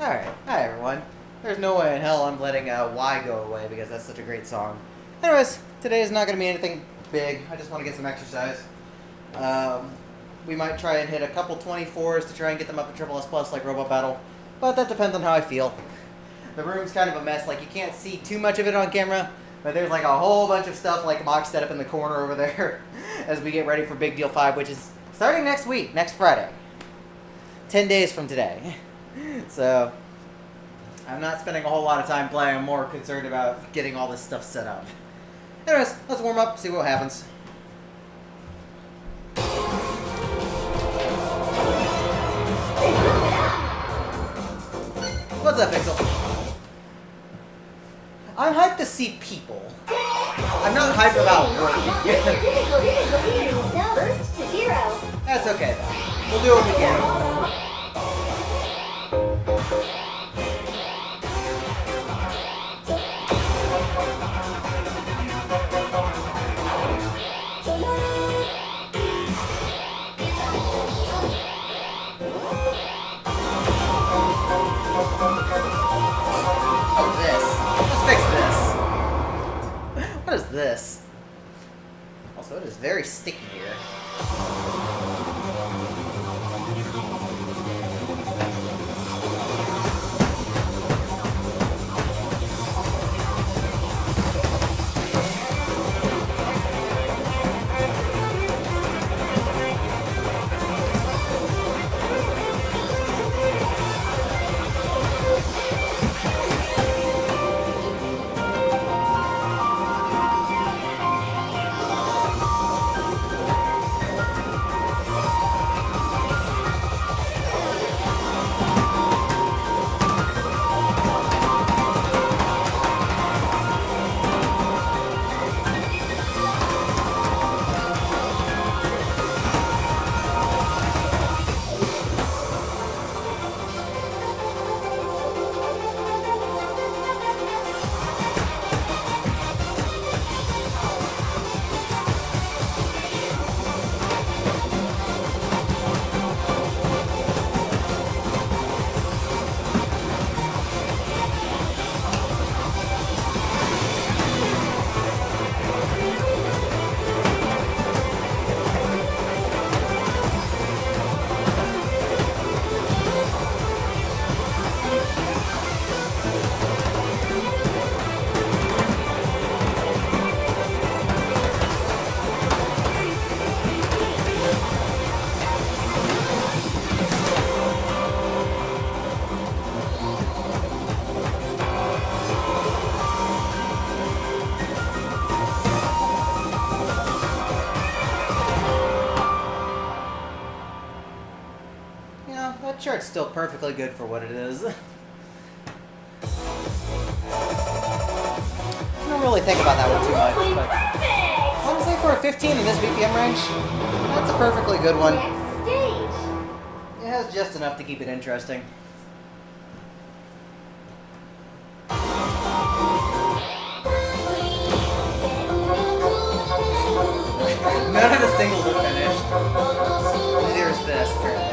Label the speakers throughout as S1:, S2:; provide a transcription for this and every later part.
S1: Alright, hi everyone. There's no way in hell I'm letting Y go away because that's such a great song. Anyways, today is not going to be anything big. I just want to get some exercise. We might try and hit a couple 24s to try and get them up to Triple S Plus like Robot Battle, but that depends on how I feel. The room's kind of a mess. Like, you can't see too much of it on camera, but there's like a whole bunch of stuff like mock set up in the corner over there as we get ready for Big Deal 5, which is starting next week, next Friday. 10 days from today. So, I'm not spending a whole lot of time playing. I'm more concerned about getting all this stuff set up. Anyways, let's warm up, see what happens. What's up, Pixel? I'm hyped to see people. I'm not hyped about working. That's okay, though. We'll do what we can. What is this? Also, it is very sticky here. That chart's still perfectly good for what it is. I don't really think about that one too much, but honestly, for a 15 in this BPM range, that's a perfectly good one. It has just enough to keep it interesting. None of the singles are finished. There's this, apparently.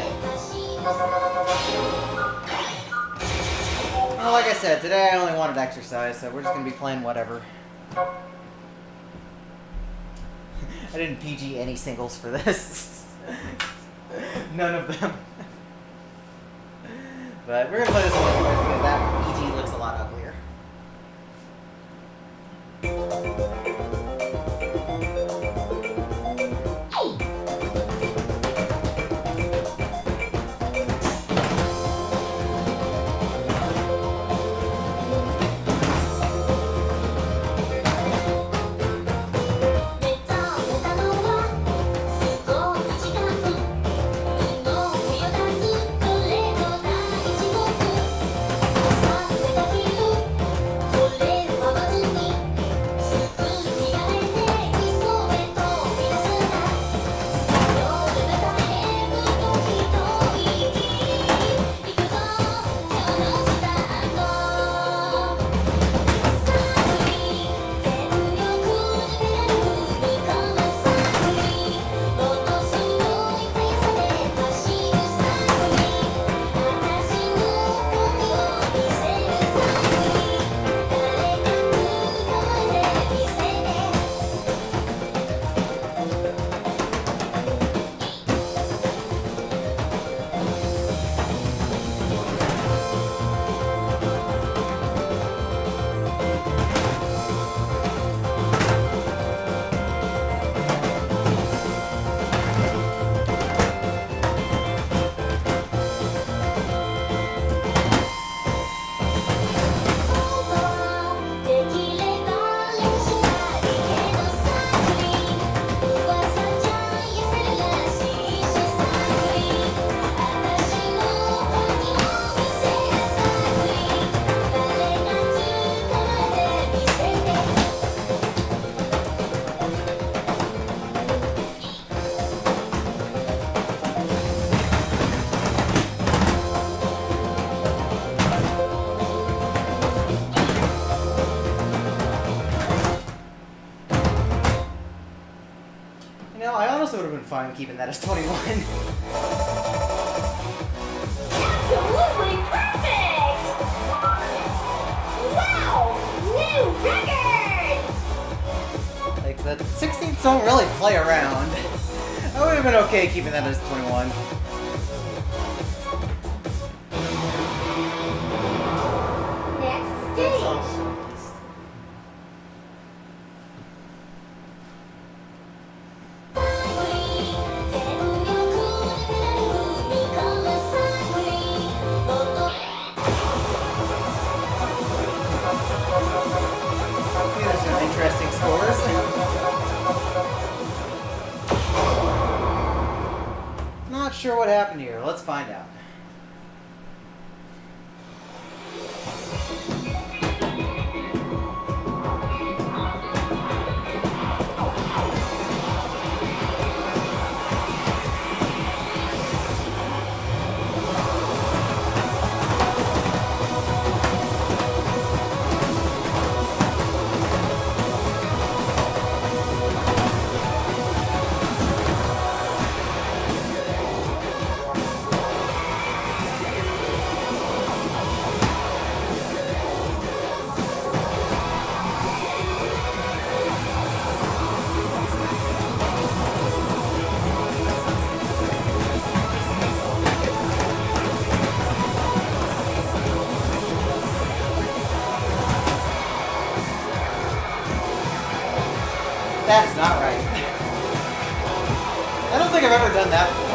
S1: Well, like I said, today I only wanted exercise, so we're just going to be playing whatever. I didn't PG any singles for this. None of them. But we're going to play this one anyways because that PG looks a lot uglier. No, I honestly would have been fine keeping that as 21.
S2: Absolutely perfect! Wow! New record!
S1: Like, the 16s don't really play around. I would have been okay keeping that as 21.
S2: Next stage.
S1: These are some interesting scores. Not sure what happened here. Let's find out. That's not right. I don't think I've ever done that before.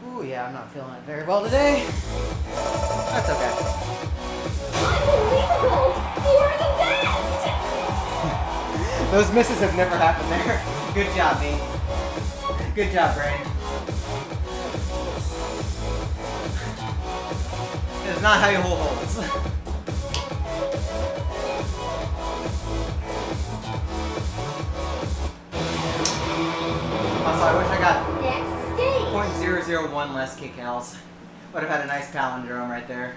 S1: Ooh, yeah, I'm not feeling it very well today. That's okay.
S2: Unbelievable! You're the best!
S1: Those misses have never happened there. Good job, me. Good job, Brain. It is not how you hold holds. Also, I wish I got
S2: Next stage.
S1: 0.001 less kicals. Would have had a nice palindrome right there.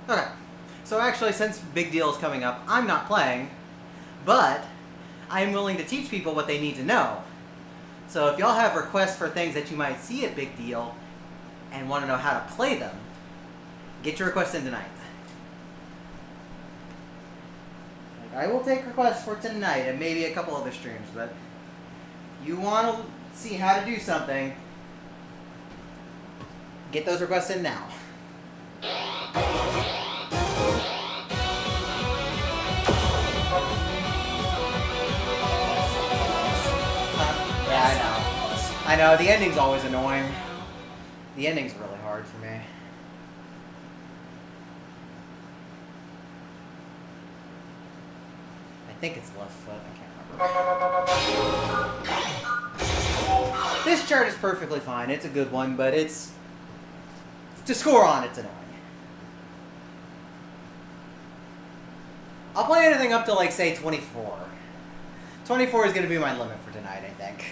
S1: Okay, so actually, since Big Deal is coming up, I'm not playing, but I'm willing to teach people what they need to know. So if y'all have requests for things that you might see at Big Deal and want to know how to play them, get your requests in tonight. I will take requests for tonight and maybe a couple other streams, but you want to see how to do something, get those requests in now. Yeah, I know, the ending's always annoying. The ending's really hard for me. I think it's left foot, I can't remember. This chart is perfectly fine, it's a good one, but it's... to score on, it's annoying. I'll play anything up to, like, say, 24. 24 is going to be my limit for tonight, I think.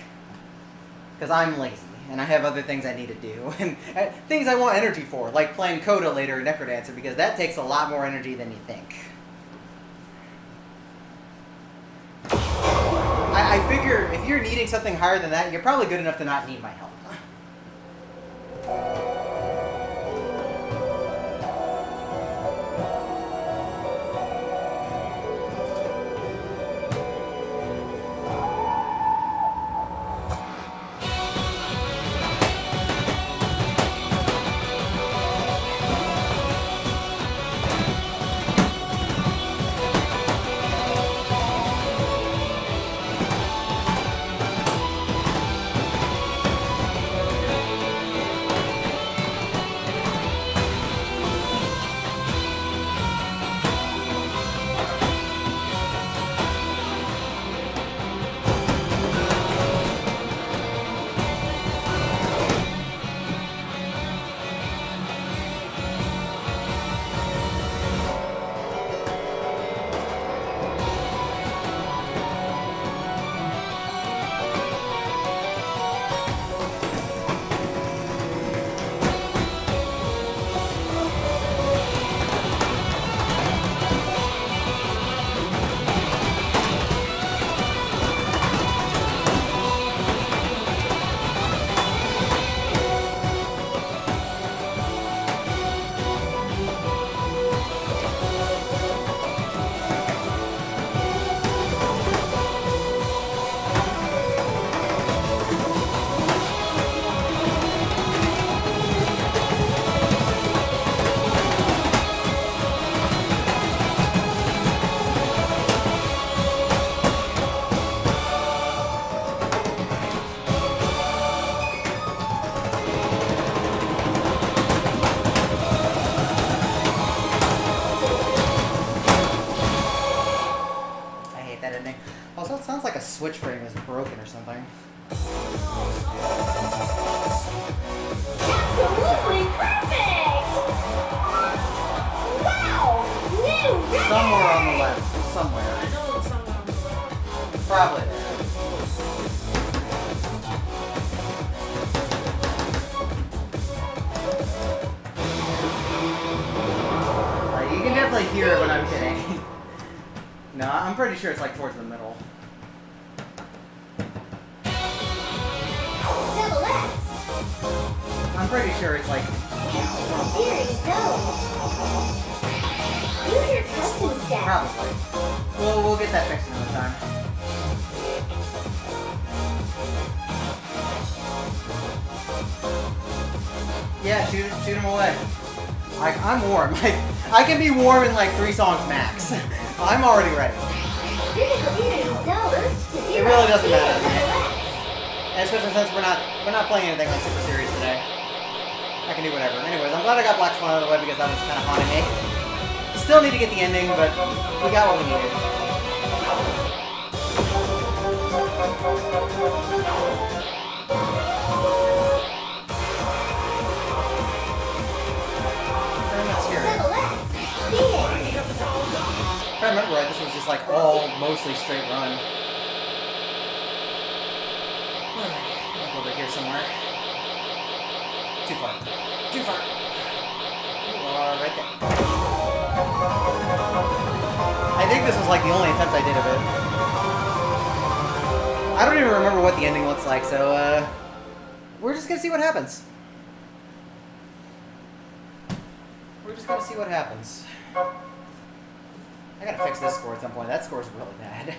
S1: Because I'm lazy, and I have other things I need to do, and things I want energy for, like playing Coda later in Necrodancer, because that takes a lot more energy than you think. I figure if you're needing something higher than that, you're probably good enough to not need my help. switch frame is broken or something.
S2: Absolutely perfect! Wow! New record!
S1: Somewhere on the left. Somewhere.
S3: I know it's somewhere on the left.
S1: Probably there. You can definitely hear it when I'm kidding. No, I'm pretty sure it's like towards the middle.
S2: Double X!
S1: I'm pretty sure it's like...
S2: Series zone! Use your custom stat.
S1: Probably. We'll get that fixed another time. Yeah, shoot him away. I'm warm. I can be warm in like 3 songs max. I'm already ready.
S2: Difficulty zone to
S1: It
S2: zero.
S1: really doesn't matter.
S2: Double X.
S1: And especially since we're not playing anything like super serious today. I can do whatever. Anyways, I'm glad I got Black Swan out of the way because that was kind of haunting me. Still need to get the ending, but we got what we needed. Let's hear it.
S2: Double X. Phoenix.
S1: If I remember right, this was just like all mostly straight run. Like over here somewhere. Too far. Too far. Right there. I think this was like the only attempt I did of it. I don't even remember what the ending looks like, so we're just gonna see what happens. We're just gonna see what happens. I gotta fix this score at some point. That score's really bad.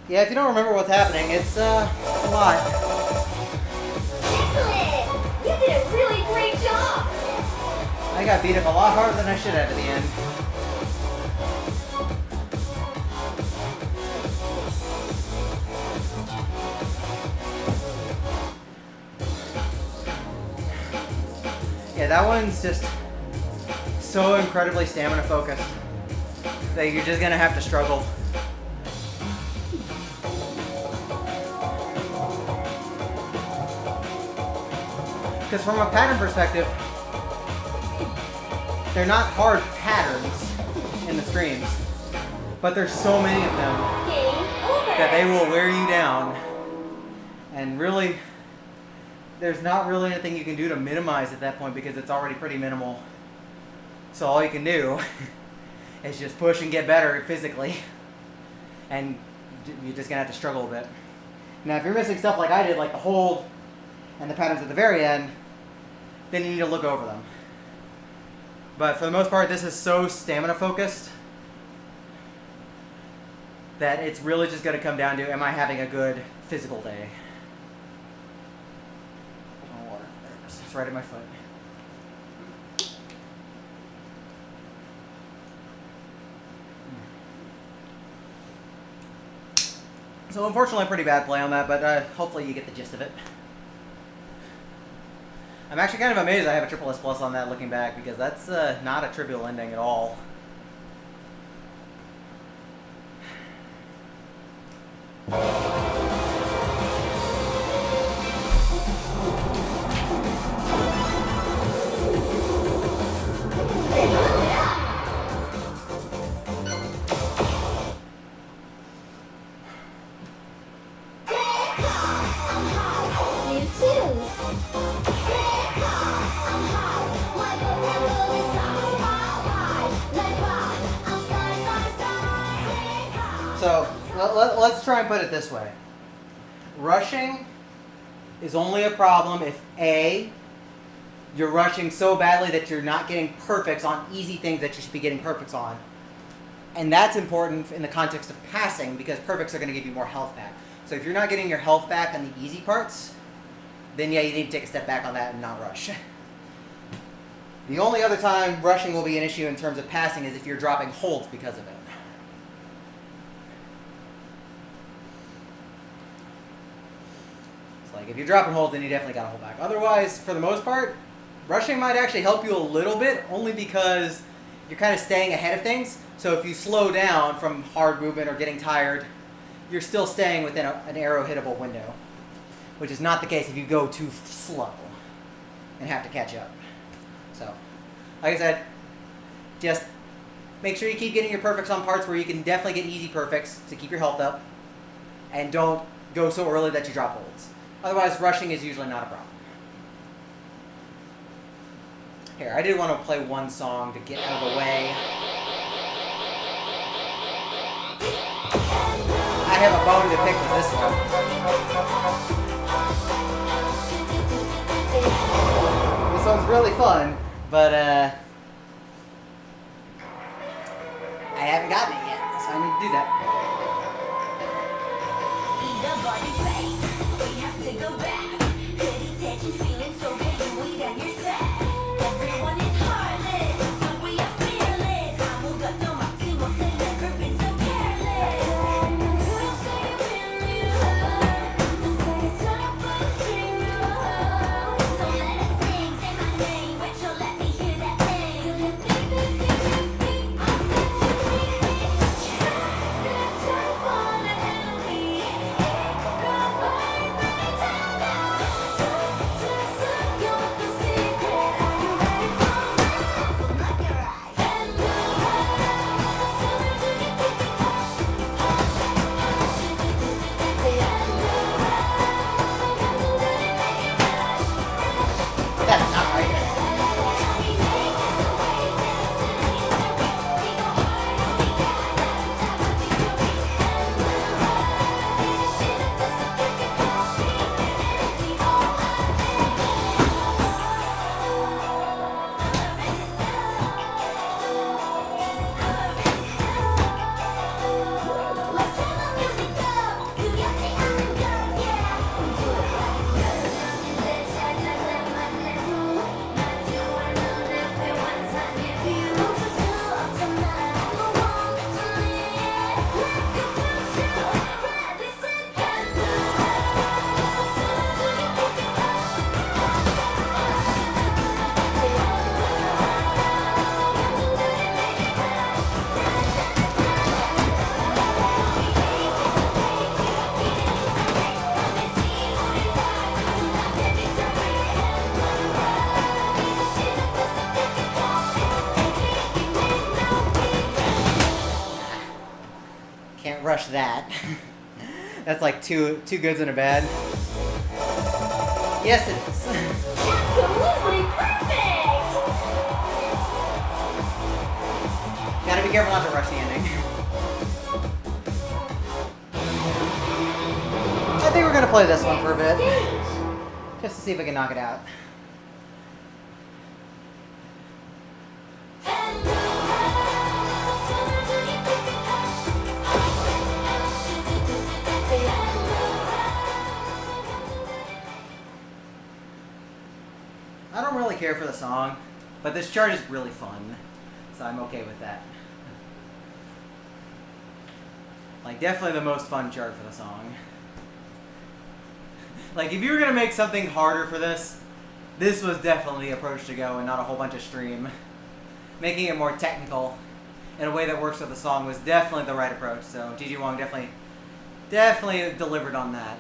S1: Yeah, if you don't remember what's happening, it's a lot.
S2: Excellent! You did a really great job!
S1: I got beat up a lot harder than I should have at the end. Yeah, that one's just so incredibly stamina focused that you're just gonna have to struggle. Because from a pattern perspective, they're not hard patterns in the streams, but there's so many of them
S2: Game over!
S1: that they will wear you down and really there's not really anything you can do to minimize at that point because it's already pretty minimal. So all you can do is just push and get better physically. And you're just going to have to struggle a bit. Now, if you're missing stuff like I did, like the hold and the patterns at the very end, then you need to look over them. But for the most part, this is so stamina focused that it's really just going to come down to, am I having a good physical day? Oh, water. There it is. It's right at my foot. So unfortunately, pretty bad play on that, but hopefully you get the gist of it. I'm actually kind of amazed I have a triple S plus on that looking back, because that's not a trivial ending at all.
S2: New tunes.
S1: So let's try and put it this way. Rushing is only a problem if A, you're rushing so badly that you're not getting perfects on easy things that you should be getting perfects on. And that's important in the context of passing because perfects are going to give you more health back. So if you're not getting your health back on the easy parts, then yeah, you need to take a step back on that and not rush. The only other time rushing will be an issue in terms of passing is if you're dropping holds because of it. It's like if you're dropping holds, then you definitely got to hold back. Otherwise, for the most part, rushing might actually help you a little bit, only because you're kind of staying ahead of things. So if you slow down from hard movement or getting tired, you're still staying within an arrow hittable window, which is not the case if you go too slow and have to catch up. So, like I said, just make sure you keep getting your perfects on parts where you can definitely get easy perfects to keep your health up, and don't go so early that you drop holds. Otherwise, rushing is usually not a problem. Here, I did want to play one song to get out of the way. I have a bone to pick with this one. This one's really fun, but I haven't gotten it yet, so I need to do that. That's not right. Can't rush that. That's like two goods and a bad. Yes, it is.
S2: Absolutely perfect!
S1: Gotta be careful not to rush the ending. I think we're gonna play this one for a bit, just to see if we can knock it out. I don't really care for the song, but this chart is really fun, so I'm okay with that. Like, definitely the most fun chart for the song. Like, if you were gonna make something harder for this, this was definitely the approach to go and not a whole bunch of stream. Making it more technical in a way that works with the song was definitely the right approach, so GG Wong definitely delivered on that.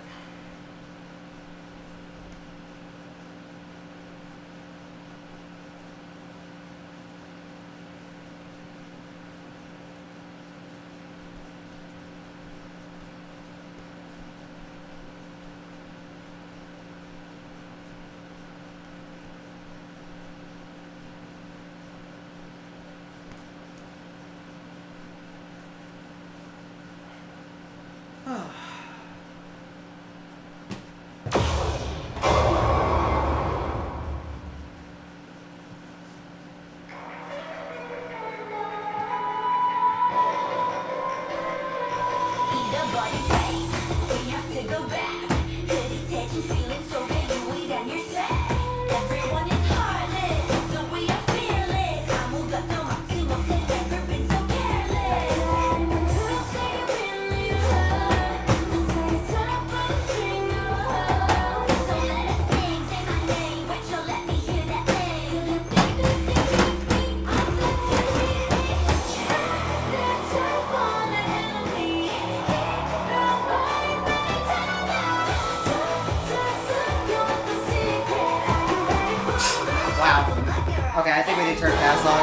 S1: Okay, I think we need to turn pass on.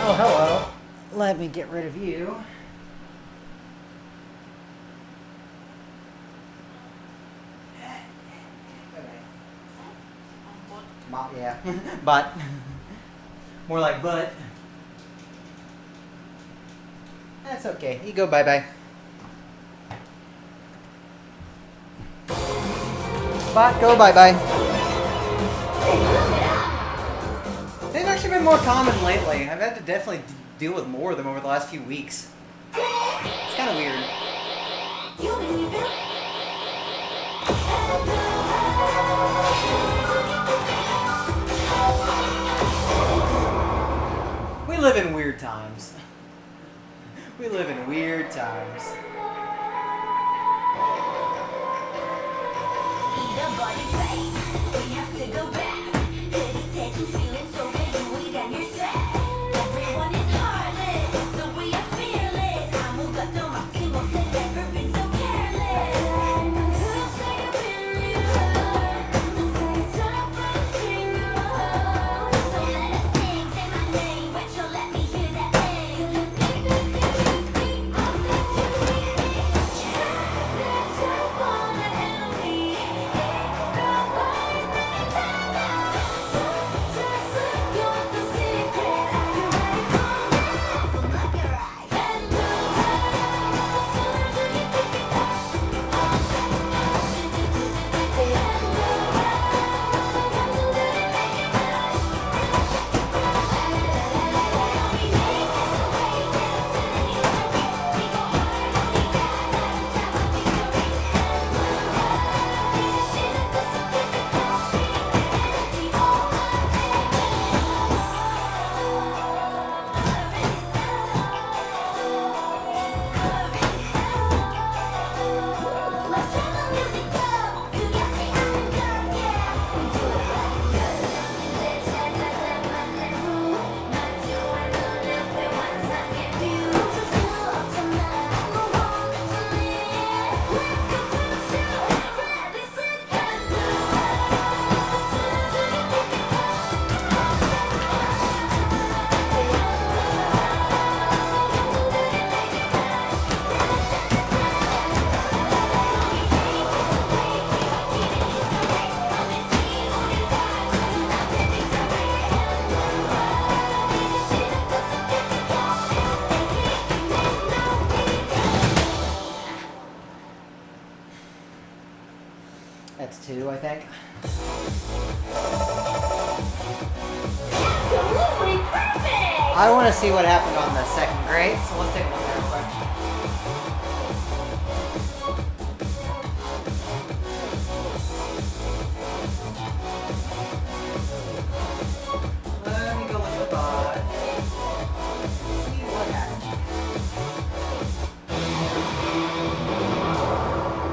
S1: Oh, hello. Let me get rid of you. Yeah, but. More like but. That's okay. You go bye-bye. But go bye-bye. They've actually been more common lately. I've had to definitely deal with more of them over the last few weeks. It's kind of weird. We live in weird times. We live in weird times. I want to see what happened on the second grade, so let's take a look at it real quick. Let me go look at the bod. See what happened.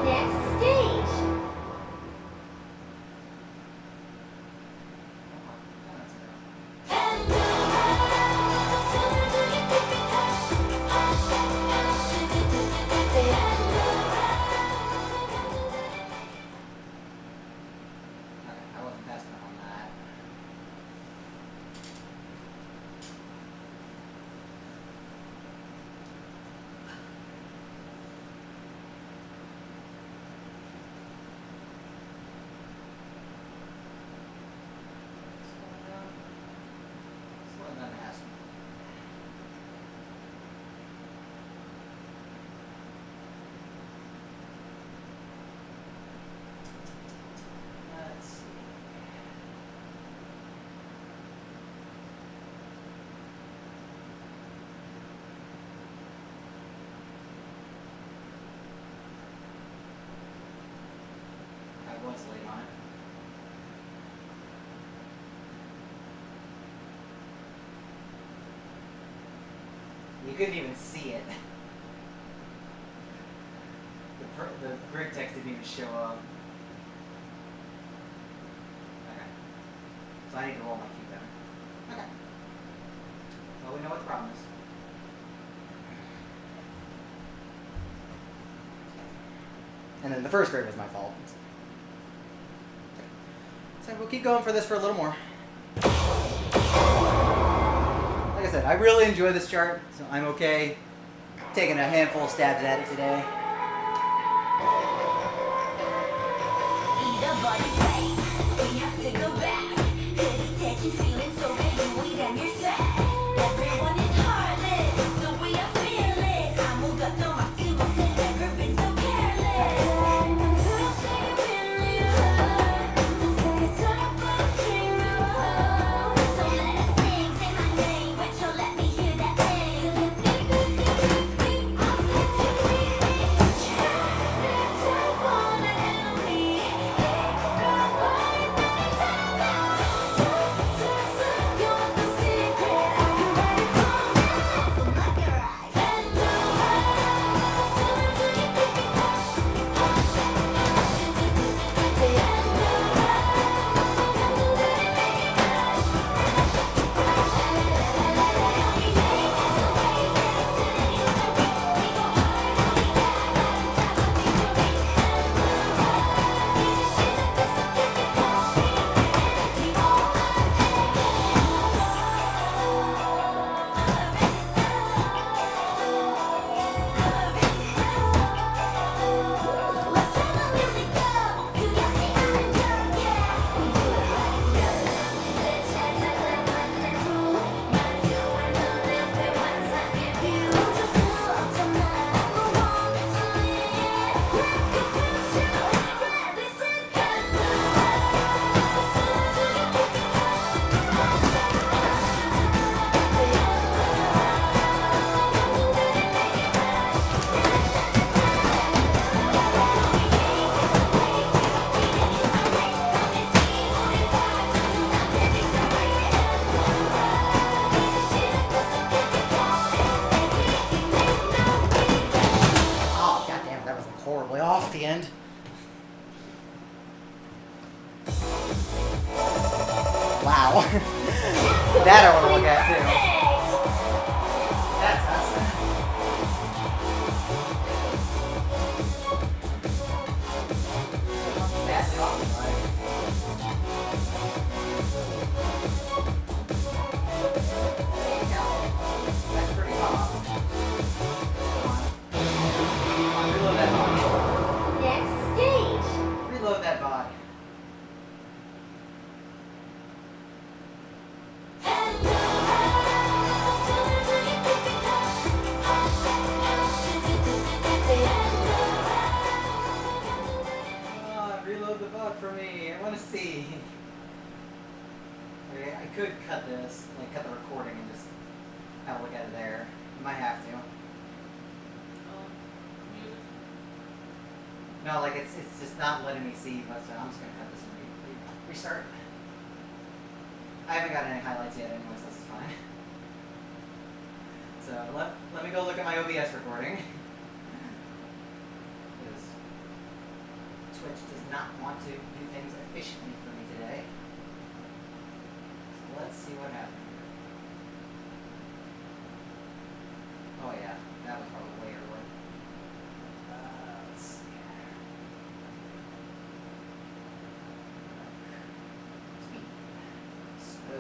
S2: Next stage.
S1: I wasn't fast enough on that. Slow down the ass. Let's see. I was late on it. You couldn't even see it. The grid text didn't even show up. Okay. So I need to roll my cube down. Okay. Well, we know what the problem is. And then the first grade was my fault. So we'll keep going for this for a little more. Like I said, I really enjoy this chart, so I'm okay taking a handful of stabs at it today. Horribly off the end. Wow. That I want to look at too. That's awesome. That's awesome. That's pretty hot. Reload that body.
S2: Next stage.
S1: Reload that body. Reload the bug for me. I want to see. Okay, I could cut this, like cut the recording and just I'll look at it there. You might have to.
S3: Mute.
S1: No, like it's just not letting me see most of it. I'm just gonna cut this and restart. I haven't got any highlights yet anyway, so this is fine. So let me go look at my OBS recording. Because Twitch does not want to do things efficiently for me today. So let's see what happens here. Oh yeah, that was probably way early. Let's see. Speed. So.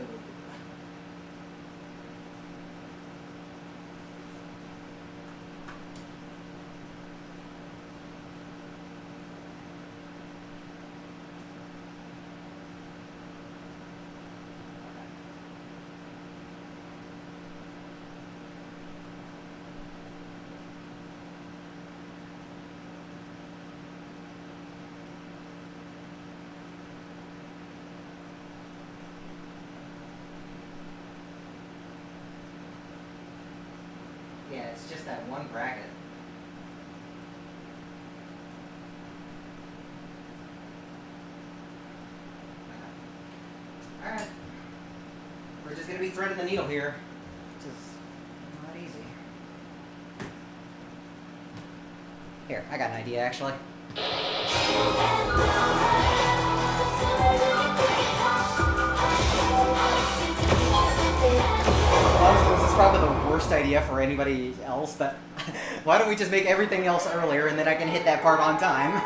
S1: Yeah, it's just that one bracket. Alright. We're just going to be threading the needle here, which is not easy. Here, I got an idea actually. Honestly, this is probably the worst idea for anybody else, but why don't we just make everything else earlier and then I can hit that part on time?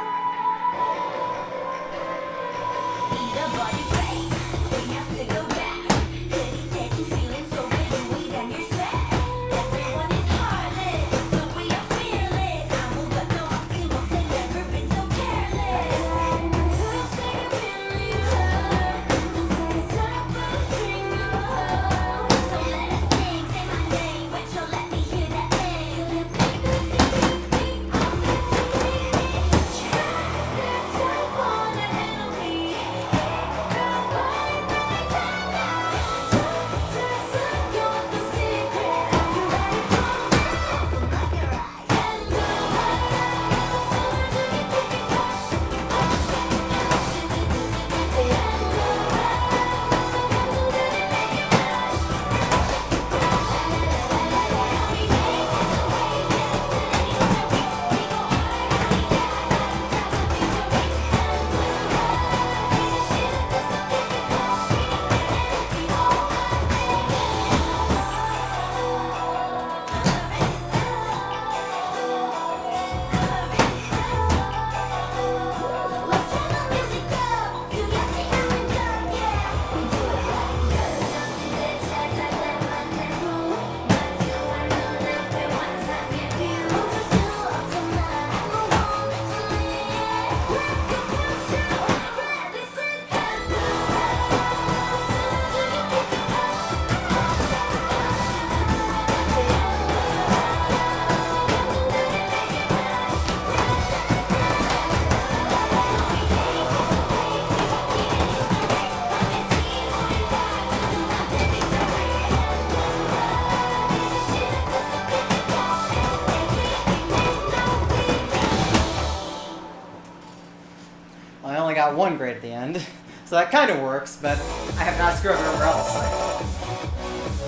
S1: Well, I only got one grade at the end, so that kind of works, but I have not screwed up everywhere else.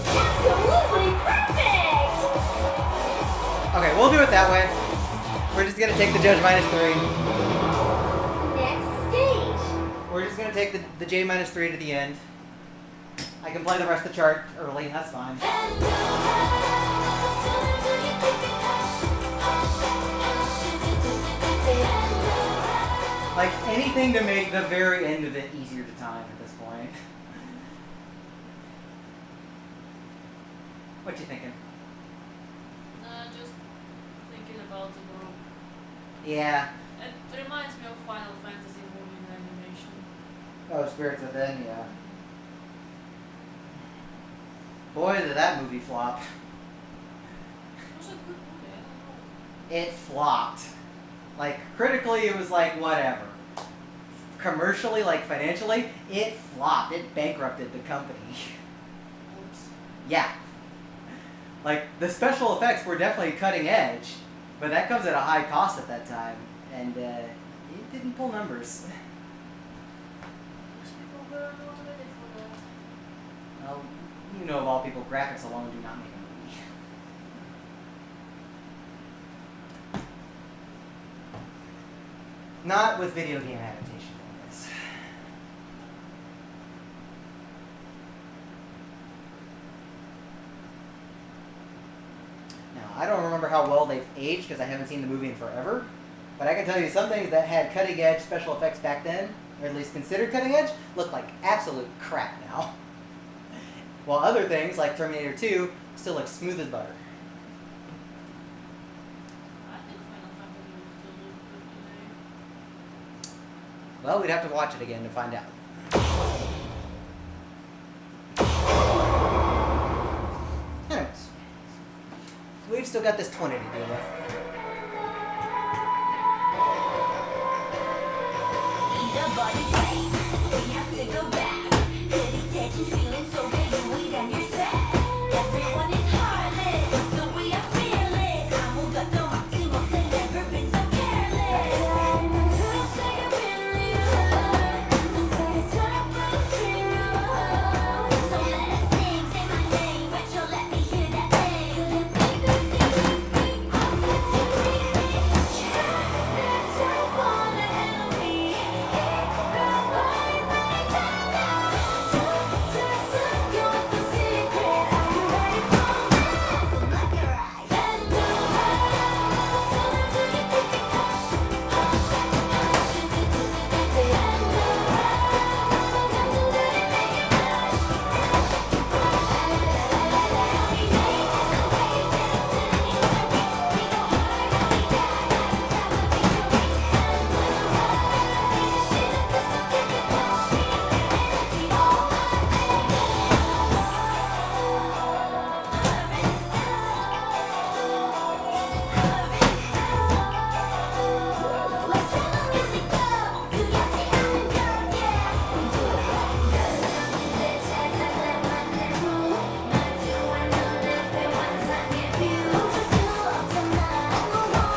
S2: Absolutely perfect!
S1: Okay, we'll do it that way. We're just gonna take the judge -3.
S2: Next stage.
S1: We're just gonna take the J -3 to the end. I can play the rest of the chart early, that's fine. Like, anything to make the very end of it easier to time at this point. What you thinking?
S3: Just thinking about the group.
S1: Yeah.
S3: It reminds me of Final Fantasy movie in animation.
S1: Oh, Spirits Within, yeah. Boy, did that movie flop.
S3: It was a good movie, I don't know.
S1: It flopped. Like, critically, it was like, whatever. Commercially, like, financially, it flopped. It bankrupted the company.
S3: Oops.
S1: Yeah. Like, the special effects were definitely cutting edge, but that comes at a high cost at that time, and it didn't pull numbers.
S3: People go know what they did for that.
S1: Well, you know of all people, graphics alone do not make a movie. Not with video game adaptation, anyways. Now, I don't remember how well they've aged because I haven't seen the movie in forever, but I can tell you some things that had cutting edge special effects back then, or at least considered cutting edge, look like absolute crap now. While other things, like Terminator 2, still look smooth as butter.
S3: I think Final Fantasy was still look good today.
S1: Well, we'd have to watch it again to find out. Anyways, we've still got this 20 to deal with.
S4: The body flame, we have to go back. Hesitation, feeling so big, we done your set. Everyone is heartless, so we are fearless. 아무것도 막지 못해, never been so careless. Say you really hurt, say it's trouble, so let us sing, say my name, Rachel, let me hear that thing.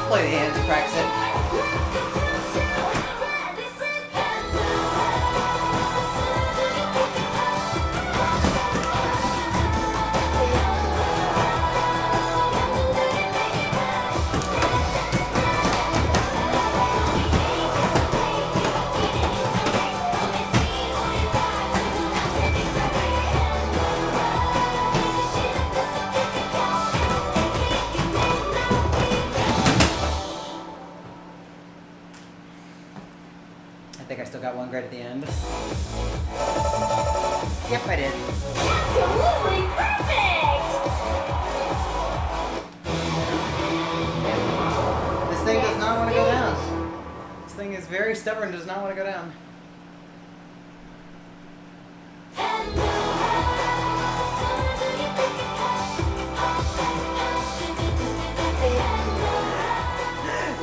S1: Play the hands, practice it. I think I still got one grade at the end. Yep, I did.
S2: Absolutely perfect!
S1: This thing does not want to go down. This thing is very stubborn, does not want to go down.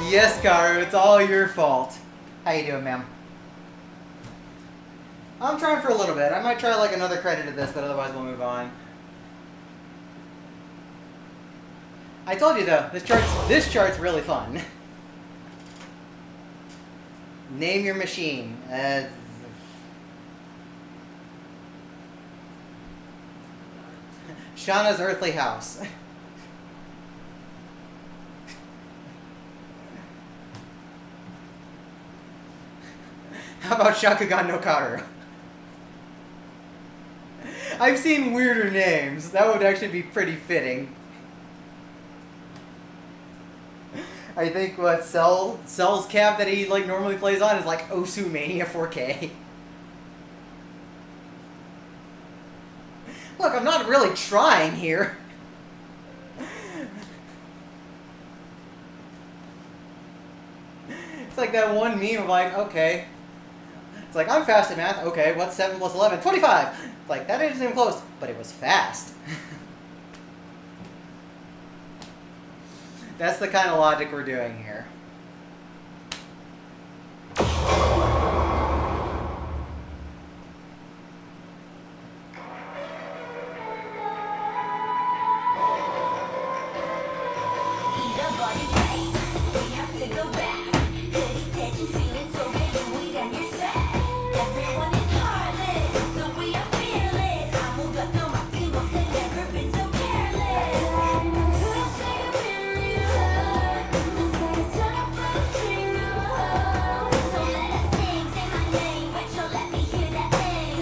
S1: Yes, Karu, it's all your fault. How you doing, ma'am? I'm trying for a little bit. I might try like another credit of this, but otherwise we'll move on. I told you though, this chart's really fun. Name your machine. Shauna's Earthly House. How about Shakugan no Karu? I've seen weirder names. That would actually be pretty fitting. I think what Cell's cab that he like normally plays on is like Osu Mania 4K. Look, I'm not really trying here. It's like that one meme of like, okay. It's like, I'm fast at math. Okay, what's 7 plus 11? 25! It's like, that isn't even close, but it was fast. That's the kind of logic we're doing here.
S4: a body fight. We have to go back. Hoodie tension, feeling so big, we done your set. Everyone is heartless, so we are fearless. 아무것도 막지 못해, never been so careless. Couldn't say a million words. Let's turn up a string of hoes. So let us sing, say my name, but you'll let me hear that thing.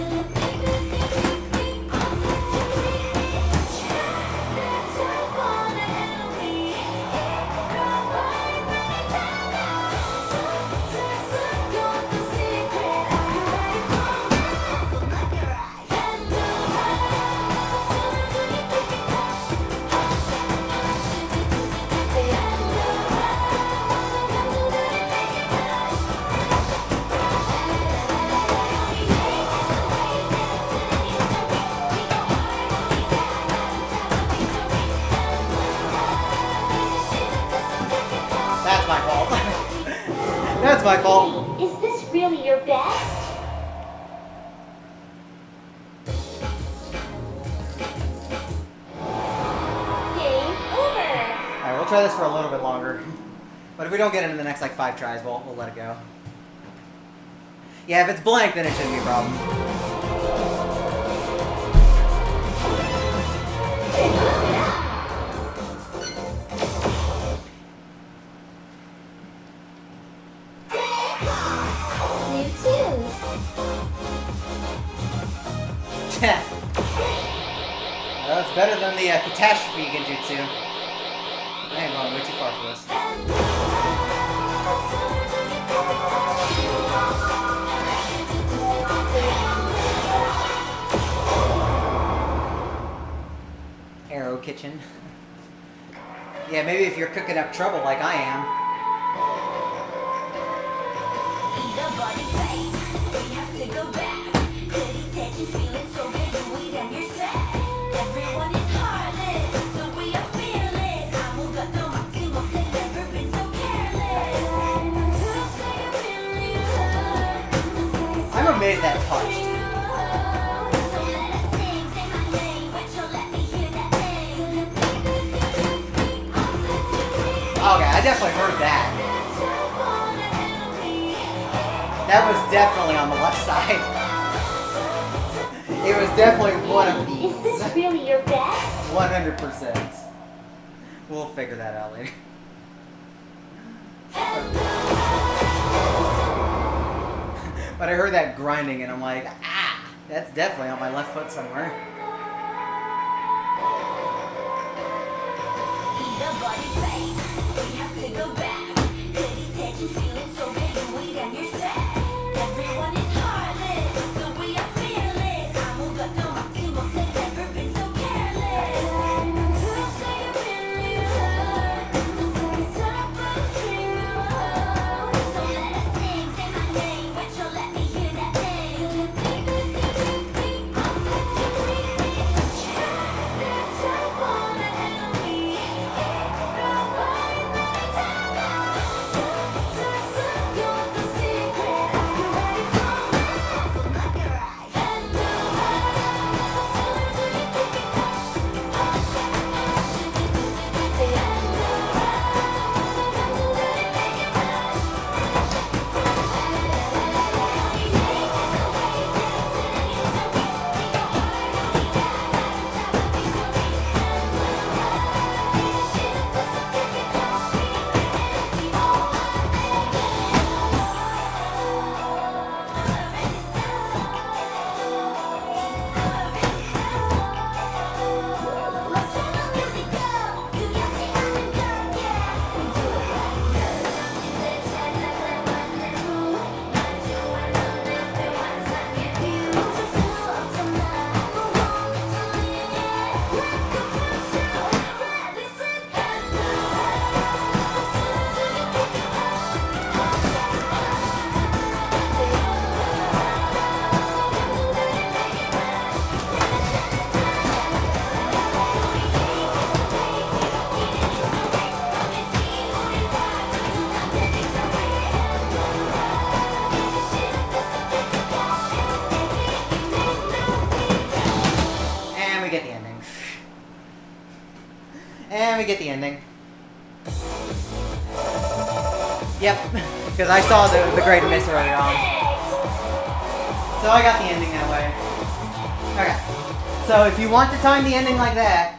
S1: That's my fault. That's my fault.
S2: Is this really your best? Game over.
S1: Alright, we'll try this for a little bit longer. But if we don't get it in the next like 5 tries, we'll let it go. Yeah, if it's blank, then it shouldn't be a problem.
S2: New tunes.
S1: That's better than the catastrophe genjutsu. I am going way too far for this. Arrow kitchen. Yeah, maybe if you're cooking up trouble like I am.
S4: Eat a body fight. We have to go back. Hoodie tension, feeling so big, we done your set. Everyone is heartless, so we are fearless. 아무것도 막지 못해, never been so careless. Couldn't say a million words.
S1: I'm amazed that touched.
S4: So let us sing, say my name, but you'll let me hear that thing.
S1: Okay, I definitely heard that. That was definitely on the left side. It was definitely one of
S2: Is
S1: these.
S2: this really your best?
S1: 100%. We'll figure that out later. But I heard that grinding and I'm like, ah, that's definitely on my left foot somewhere.
S4: Eat a body fight. We have to go back. Hoodie tension, feeling so big, we done your set. Everyone is heartless, so we are fearless. 아무것도 막지 못해, never been so careless. Couldn't say a million words. Turn up a string of hoes. So let us sing, say my name, but you'll let me hear that
S1: And we get the ending. Yep, because I saw the great miss early on. So I got the ending that way. Okay. So if you want to time the ending like that,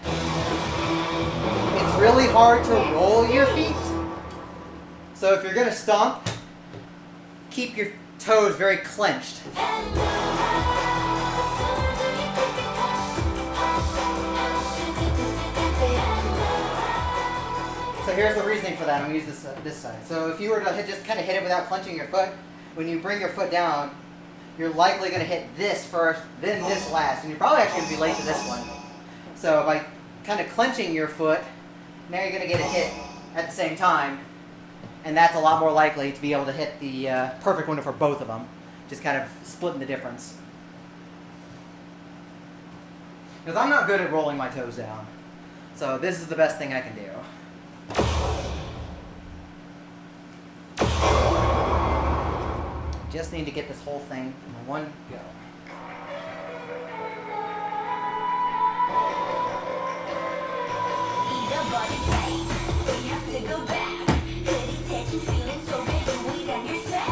S1: it's really hard to roll your feet. So if you're gonna stomp, keep your toes very clenched. So here's the reasoning for that. I'm gonna use this side. So if you were to just kind of hit it without clenching your foot, when you bring your foot down, you're likely gonna hit this first, then this last, and you're probably actually gonna be late to this one. So by kind of clenching your foot, now you're gonna get a hit at the same time, and that's a lot more likely to be able to hit the perfect window for both of them. Just kind of splitting the difference. Because I'm not good at rolling my toes down, so this is the best thing I can do. Just need to get this whole thing in one go.
S4: Need a body fight. We have to go back. Good attention, feeling so ready. We done your set.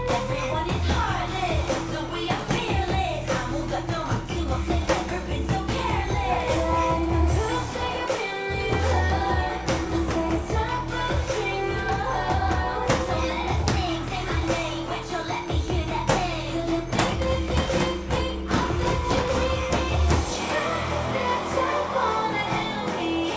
S4: Everyone is heartless, so we are fearless. 아무것도 막지 못해. Never been so careless. Say you really hurt. Say it's up a string of hearts. So let us sing. Say my name, but you'll let me hear that thing. I'll set you free. That's how I wanna help me.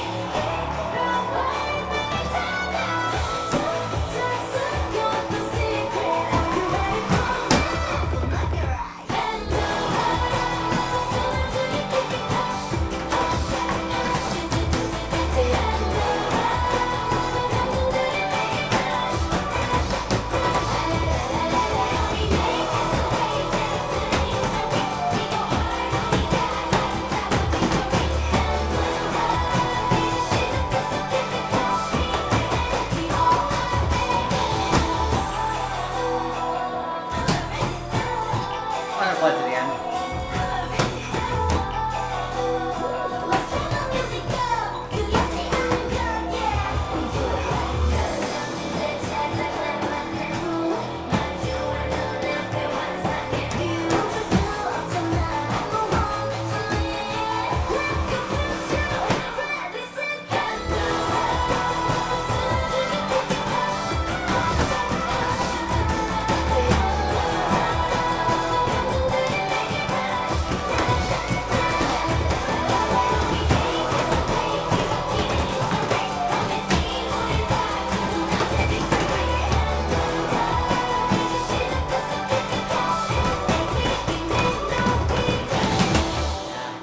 S1: I'm gonna play to the end.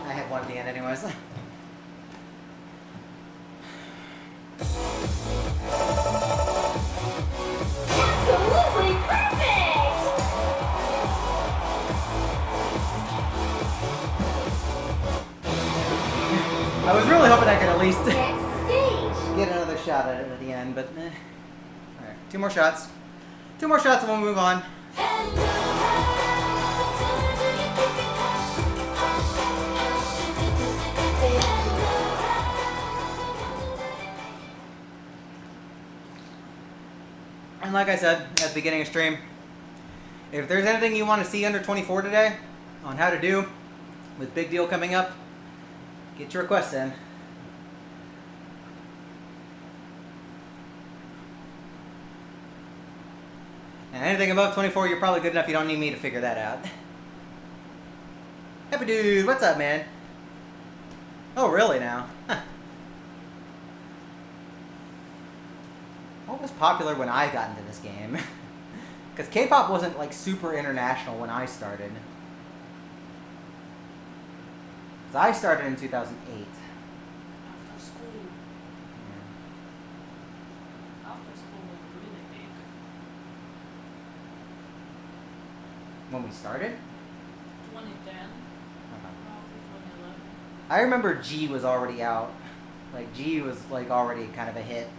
S1: I have one at the end anyways.
S2: Absolutely perfect!
S1: I was really hoping I could at least
S2: Next stage.
S1: get another shot at it at the end, but Alright, 2 more shots. 2 more shots and we'll move on. And like I said at the beginning of stream, if there's anything you want to see under 24 today on how to do with Big Deal coming up, get your requests in. And anything above 24, you're probably good enough you don't need me to figure that out. Happy dude, what's up, man? Oh, really now? Huh. What was popular when I got into this game? Because K-pop wasn't like super international when I started. Because I started in 2008.
S3: After school. After school was really big.
S1: When we started?
S3: 2010. Probably 2011.
S1: I remember G was already out. Like, G was like already kind of a hit.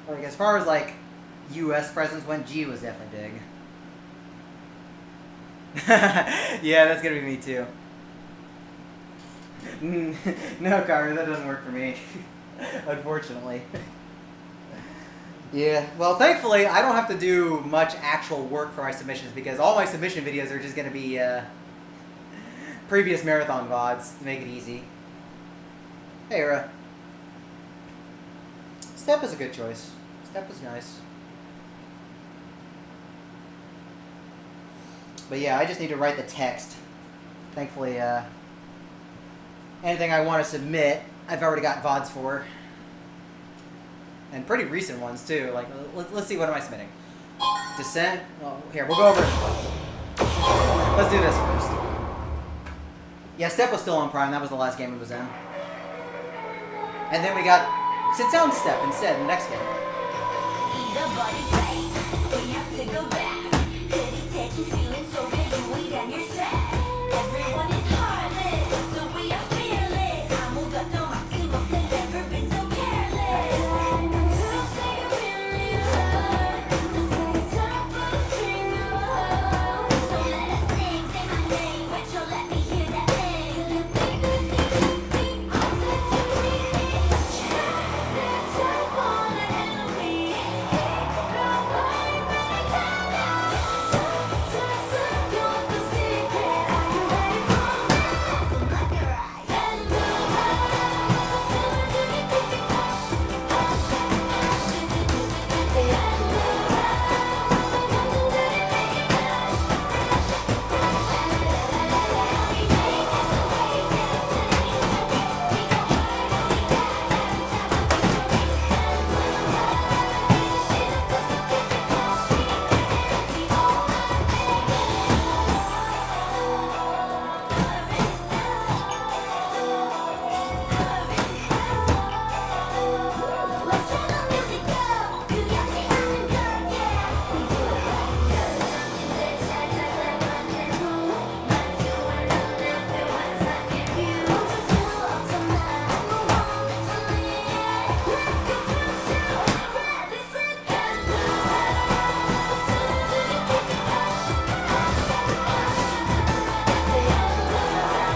S1: Like, as far as like US presence went, G was definitely big. Yeah, that's gonna be me too. No, Kyra, that doesn't work for me. Unfortunately. Yeah, well, thankfully, I don't have to do much actual work for my submissions because all my submission videos are just going to be previous marathon VODs to make it easy. Hey, Era. Step is a good choice. Step is nice. But yeah, I just need to write the text. Thankfully, anything I want to submit, I've already got VODs for. And pretty recent ones, too. Like, let's see, what am I submitting? Descent? Oh, here, we'll go over it. Let's do this first. Yeah, Step was still on Prime. That was the last game it was in. And then we got Sit Down Step instead in the next game.
S4: Eat a body fight. We have to go back. Heritage feeling so good, you wait on your set. Everyone is heartless, so we are fearless. 아무것도 막지 못해, never been so careless. To say you really hurt, to say top of the string of a hoe. So let us sing, say my name, but you'll let me hear that thing. I'll set you free. That type on an enemy. Nobody better tell us. Just your secret. Are you ready for this? Look your eyes and move on. Soon as you get picked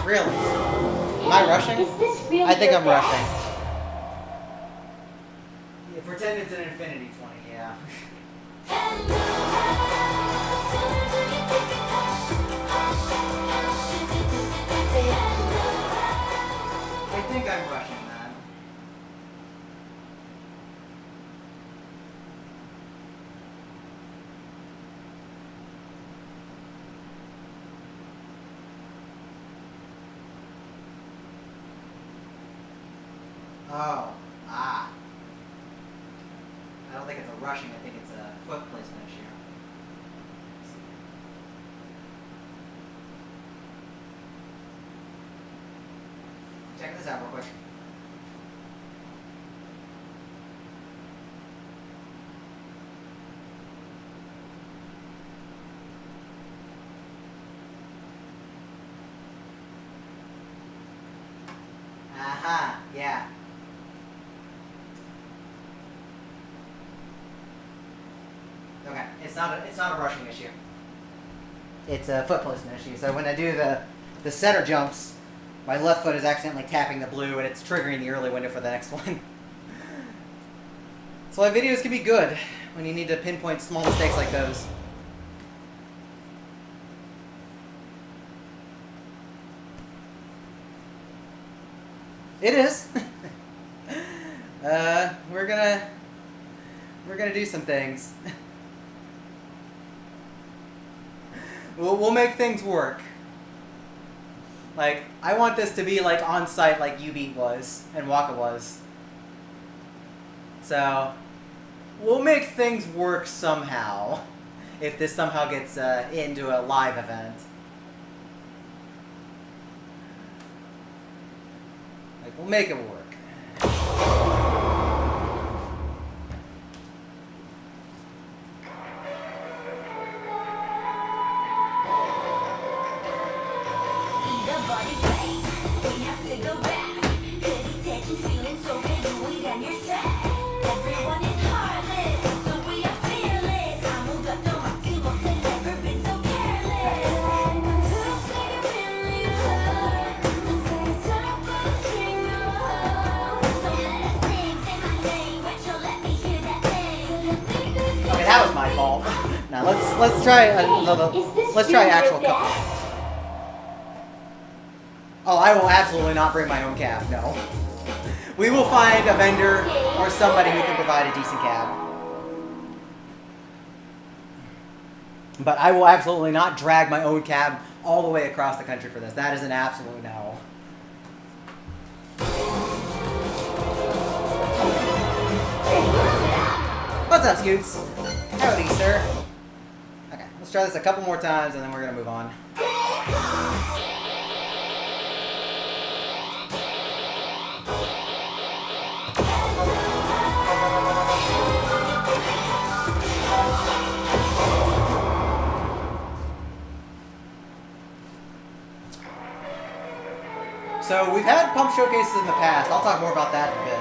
S1: Really? Am I rushing?
S2: Is this really
S1: I think
S2: your
S1: I'm
S2: best?
S1: rushing. Yeah, pretend it's an Infinity 20, yeah. I think I'm rushing that. Oh, I don't think it's a rushing, I think it's a foot placement issue. Check this out real quick. Aha, yeah. Okay, it's not a rushing issue. It's a foot placement issue. So when I do the center jumps, my left foot is accidentally tapping the blue and it's triggering the early window for the next one. So my videos can be good when you need to pinpoint small mistakes like those. It is. We're gonna do some things. We'll make things work. Like, I want this to be like on site like U-Beat was and Waka was. So we'll make things work somehow if this somehow gets into a live event. Like, we'll make it work.
S4: Eat a body fight. We have to go back. Heritage feeling so good, you wait on your set. Everyone is heartless, so we are fearless. 아무것도 막지 못해, never been so careless. To say you really hurt, to say top of the string of a hoe.
S1: let's try another. Let's try actual cab. Oh, I will absolutely not bring my own cab. No. We will find a vendor or somebody who can provide a decent cab. But I will absolutely not drag my own cab all the way across the country for this. That is an absolute no. What's up, Scoots? Howdy, sir. Okay, let's try this a couple more times and then we're gonna move on. So we've had pump showcases in the past. I'll talk more about that in a bit.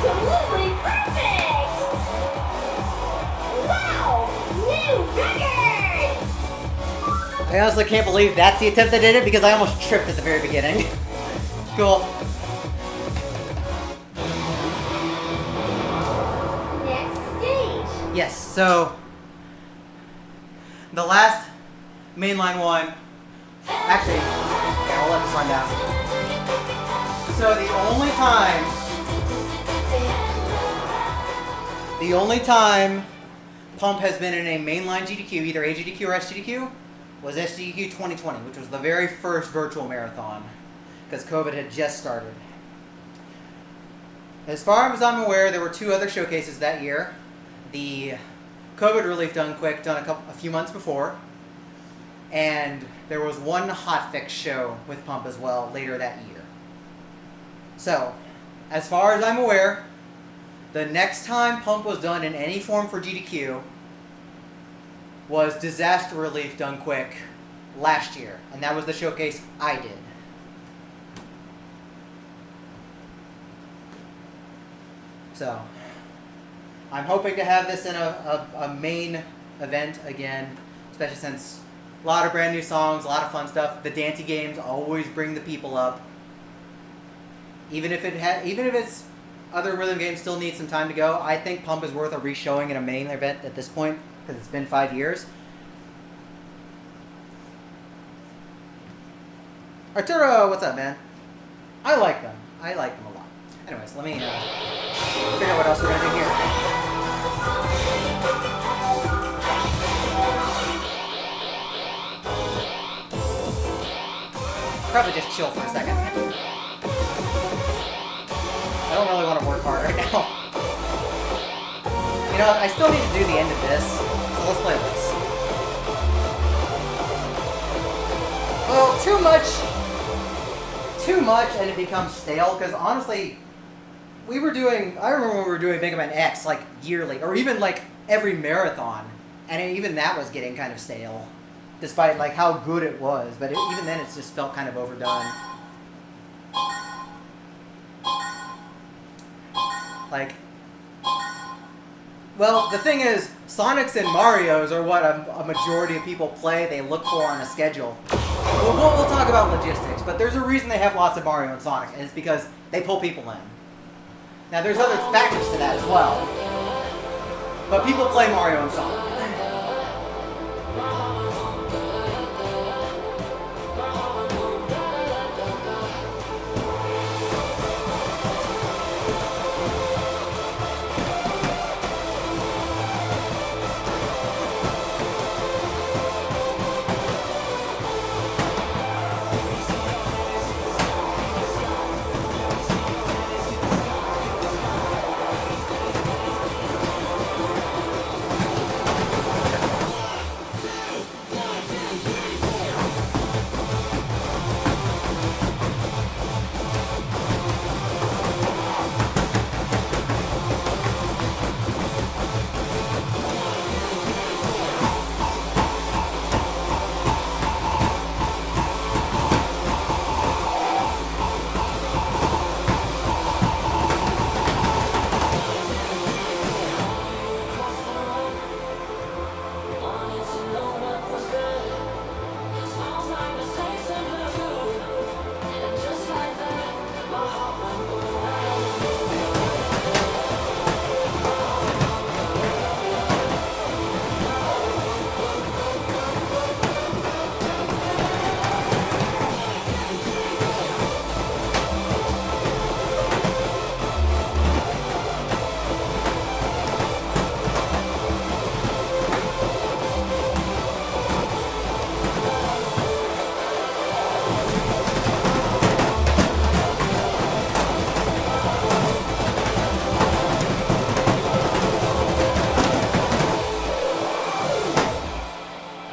S2: Absolutely perfect! Wow! New record!
S1: I honestly can't believe that's the attempt that did it because I almost tripped at the very beginning. Cool.
S2: Next stage.
S1: Yes, so the last mainline one, actually, yeah, I'll let this run down. So the only time Pump has been in a mainline GDQ, either AGDQ or SGDQ, was SGDQ 2020, which was the very first virtual marathon, because COVID had just started. As far as I'm aware, there were 2 other showcases that year. The COVID Relief Done Quick, done a few months before, and there was one hotfix show with Pump as well later that year. So, as far as I'm aware, the next time Pump was done in any form for GDQ was Disaster Relief Done Quick last year, and that was the showcase I did. So, I'm hoping to have this in a main event again, especially since a lot of brand new songs, a lot of fun stuff. The dancey games always bring the people up. Even if it's other rhythm games still need some time to go, I think Pump is worth a re-showing in a main event at this point because it's been 5 years. Arturo, what's up, man? I like them. I like them a lot. Anyways, let me figure out what else we're gonna do here. Probably just chill for a second. I don't really want to work hard right now. You know what? I still need to do the end of this, so let's play this. Well, too much, and it becomes stale. Because honestly, I remember when we were doing Mega Man X like yearly, or even like every marathon, and even that was getting kind of stale, despite like how good it was. But even then, it just felt kind of overdone. Like, well, the thing is, Sonics and Marios are what a majority of people play. They look for on a schedule. We'll talk about logistics, but there's a reason they have lots of Mario and Sonic, and it's because they pull people in. Now, there's other factors to that as well, but people play Mario and Sonic.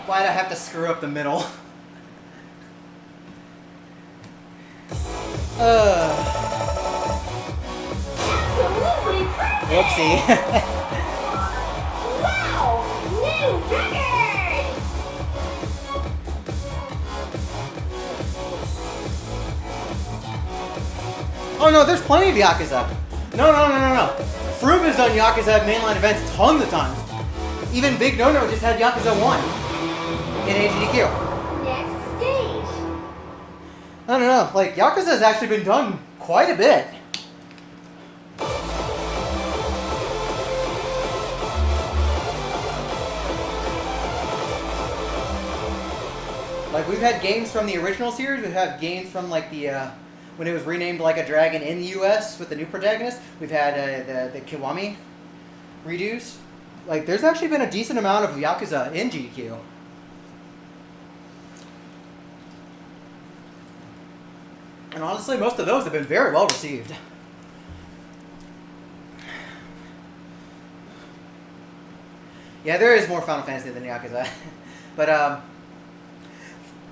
S1: Why'd I have to screw up the middle?
S2: Absolutely perfect!
S1: Whoopsie.
S2: Wow! New record!
S1: Oh no, there's plenty of Yakuza. No. Froob has done Yakuza mainline events tons of times. Even Big No-No just had Yakuza 1 in AGDQ.
S2: Next stage.
S1: I don't know, like, Yakuza has actually been done quite a bit. Like, we've had games from the original series, we've had games from, like, when it was renamed Like a Dragon in the US with the new protagonist. We've had the Kiwami redos. Like, there's actually been a decent amount of Yakuza in GQ. And honestly, most of those have been very well received. Yeah, there is more Final Fantasy than Yakuza. But,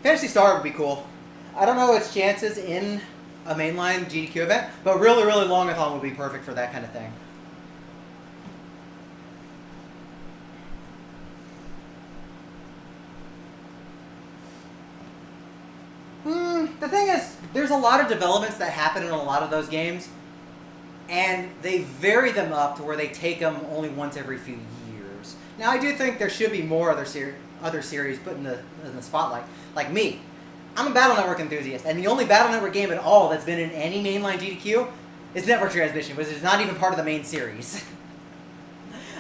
S1: Phantasy Star would be cool. I don't know its chances in a mainline GDQ event, but really, really long-a-thon would be perfect for that kind of thing. The thing is, there's a lot of developments that happen in a lot of those games, and they vary them up to where they take them only once every few years. Now, I do think there should be more other series put in the spotlight. Like me, I'm a Battle Network enthusiast, and the only Battle Network game at all that's been in any mainline GDQ is Network Transmission, which is not even part of the main series.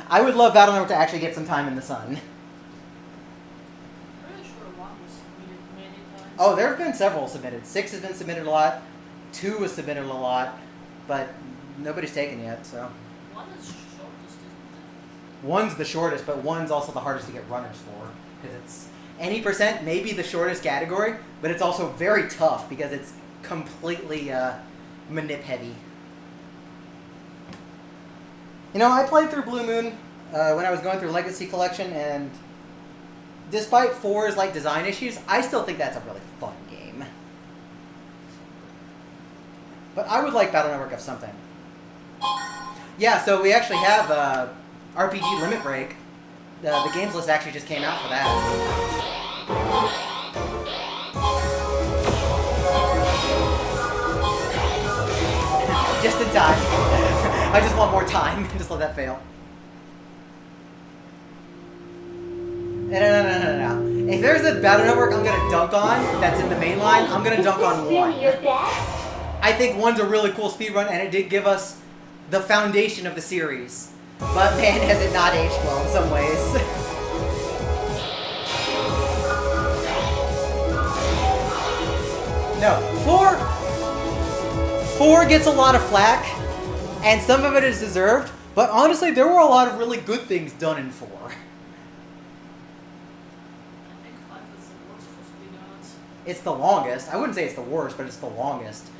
S1: I would love Battle Network to actually get some time in the sun.
S3: Pretty sure one was submitted many times.
S1: Oh, there have been several submitted. 6 has been submitted a lot. 2 was submitted a lot, but nobody's taken yet, so.
S3: One is shortest, isn't
S1: 1's the shortest, but 1's also the hardest to get runners for, because it's any percent may be the shortest category, but it's also very tough because it's completely manip heavy. You know, I played through Blue Moon when I was going through Legacy Collection, and despite 4's like design issues, I still think that's a really fun game. But I would like Battle Network of something. Yeah, so we actually have RPG Limit Break. The games list actually just came out for that. Just in time. I just want more time. Just let that fail. No. If there's a Battle Network I'm gonna dunk on that's in the main line, I'm gonna dunk on 1.
S2: Really your best?
S1: I think 1's a really cool speedrun, and it did give us the foundation of the series. But man, has it not aged well in some ways. No, 4 gets a lot of flack, and some of it is deserved, but honestly, there were a lot of really good things done in 4.
S3: I think 5 is the worst for speedruns.
S1: It's the longest. I wouldn't say it's the worst, but it's the longest.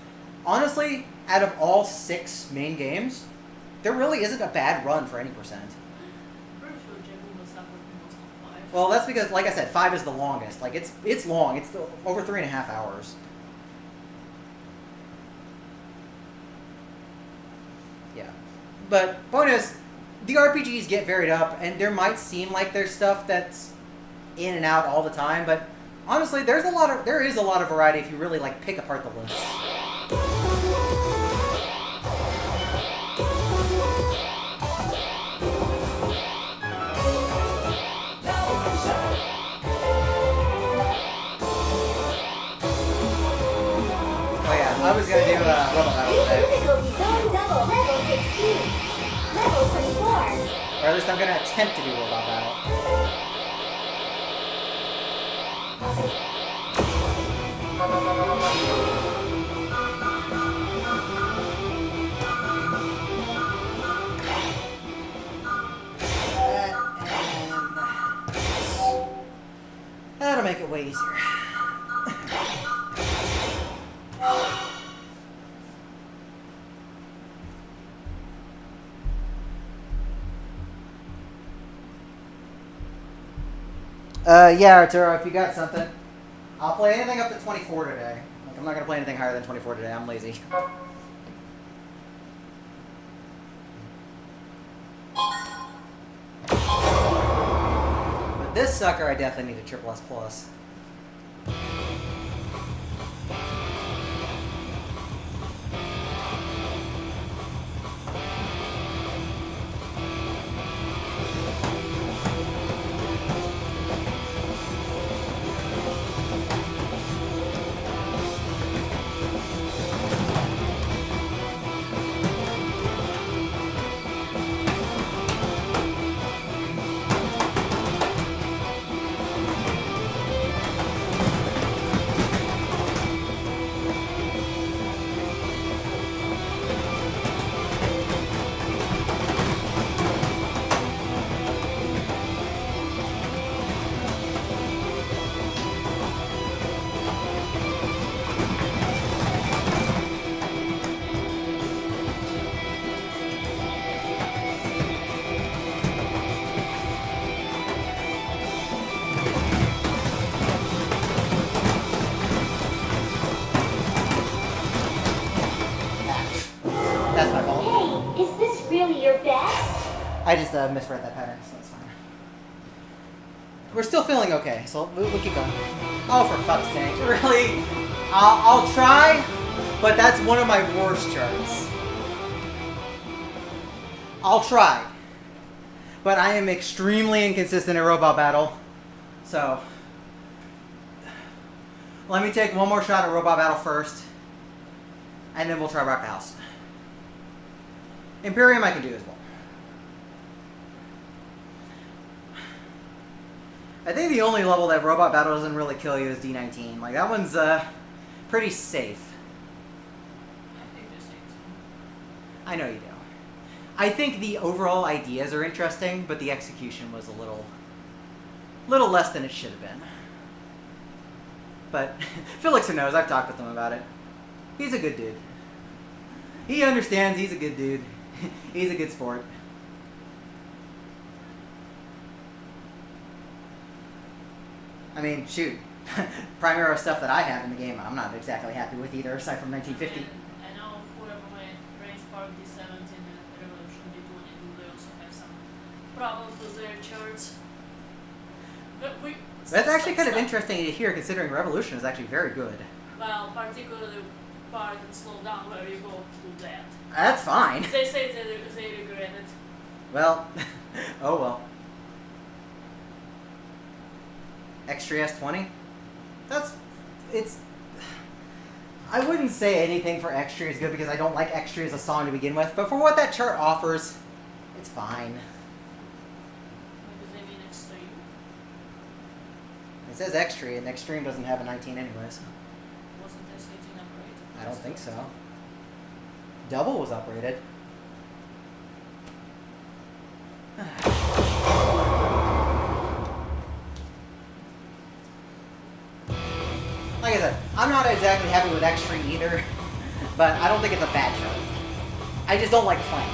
S1: Honestly, out of all 6 main games, there really isn't a bad run for any percent.
S3: I'm pretty sure Jimmy was up with most of 5.
S1: Well, that's because, like I said, 5 is the longest. Like, it's long. It's over 3.5 hours. Yeah. But, bonus, the RPGs get varied up, and there might seem like there's stuff that's in and out all the time, but honestly, there is a lot of variety if you really, like, pick apart the list. Oh yeah, I was gonna do Robot Battle today.
S2: Difficulty zone double level 16. Level 24.
S1: Or at least I'm gonna attempt to do Robot Battle. That'll make it way easier. Yeah, Arturo, if you got something, I'll play anything up to 24 today. Like, I'm not gonna play anything higher than 24 today. I'm lazy. But this sucker, I definitely need a triple S plus. That's my fault.
S2: Hey, is this really your best?
S1: I just misread that pattern, so that's fine. We're still feeling okay, so we'll keep going. Oh, for fuck's sake. Really? I'll try, but that's one of my worst charts. I'll try. But I am extremely inconsistent at Robot Battle. So, let me take one more shot at Robot Battle first, and then we'll try Rock the House. Imperium I can do as well. I think the only level that Robot Battle doesn't really kill you is D19. Like, that one's pretty safe.
S3: I think this ain't.
S1: I know you do. I think the overall ideas are interesting, but the execution was a little less than it should have been. But Felix knows, I've talked with him about it. He's a good dude. He understands he's a good dude. He's a good sport. I mean, shoot. Primero stuff that I have in the game, I'm not exactly happy with either, aside from 1950.
S3: And I know whoever made Race Park D17 and Revolution D22, they also have some problems with their charts. But
S1: That's actually kind of interesting to hear, considering Revolution is actually very good.
S3: Well, particularly the part that slowed down where you go to that.
S1: That's fine.
S3: They say they regret it.
S1: Well, oh well. Extra S20? It's... I wouldn't say anything for Extra is good because I don't like Extra as a song to begin with, but for what that chart offers, it's fine.
S3: Because they mean Extreme.
S1: It says Extra, and Extreme doesn't have a 19 anyways.
S3: Wasn't S18 upgrade?
S1: I don't think so. Double was uprated. Like I said, I'm not exactly happy with Extreme either, but I don't think it's a bad show. I just don't like playing.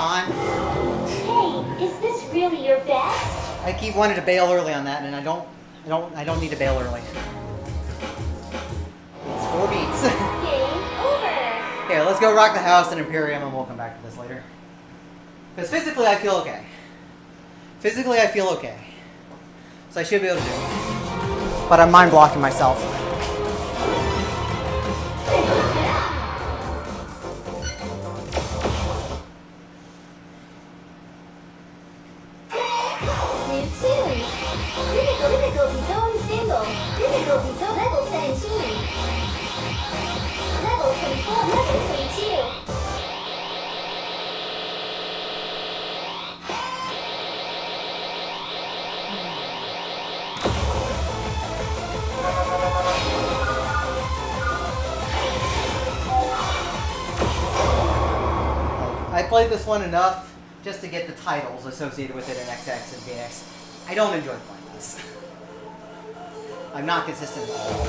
S2: Hey, is this really your best?
S1: I keep wanting to bail early on that, and I don't need to bail early. It's 4 beats.
S2: Game over.
S1: Here, let's go rock the house in Imperium, and we'll come back to this later. Because physically, I feel okay. Physically, I feel okay. So I should be able to do it. But I'm mind blocking myself.
S2: New tunes. Critical Zone single. Critical Zone level 17. Level 24. Level 22.
S1: I played this one enough just to get the titles associated with it in XX and Phoenix. I don't enjoy playing this. I'm not consistent at all.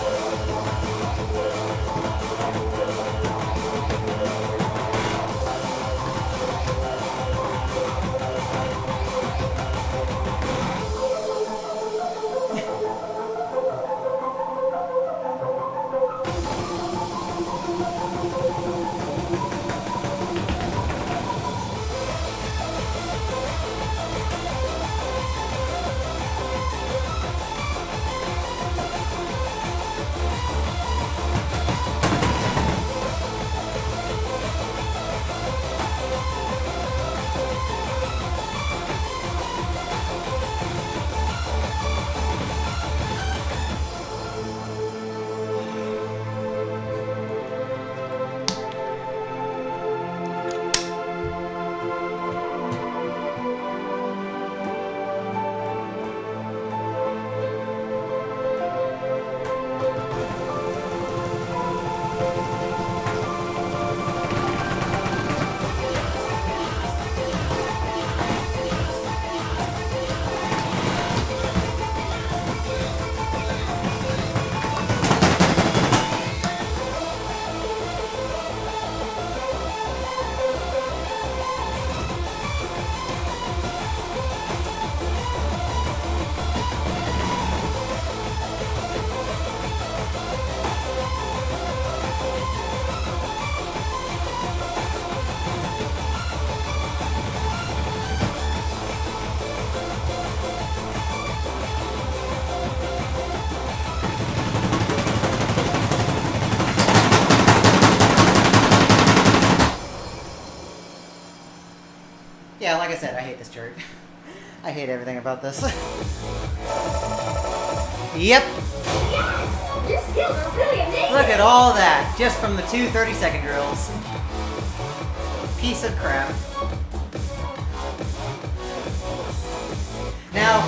S1: Yeah, like I said, I hate this chart. I hate everything about this. Yep.
S2: Yes! Your skills are really amazing!
S1: Look at all that, just from the 2 30-second drills. Piece of crap. Now,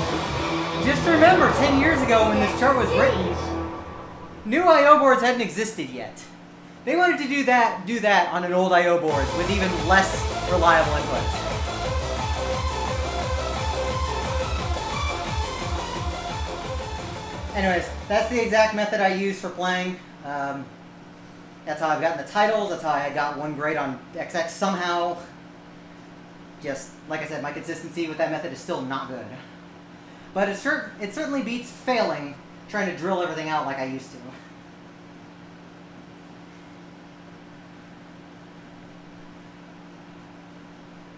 S1: just remember, 10 years ago when this chart was written, new I/O boards hadn't existed yet. They wanted to do that on an old I/O board with even less reliable input. Anyways, that's the exact method I use for playing. That's how I've gotten the titles. That's how I got 1 grade on XX somehow. Just, like I said, my consistency with that method is still not good. But it certainly beats failing trying to drill everything out like I used to.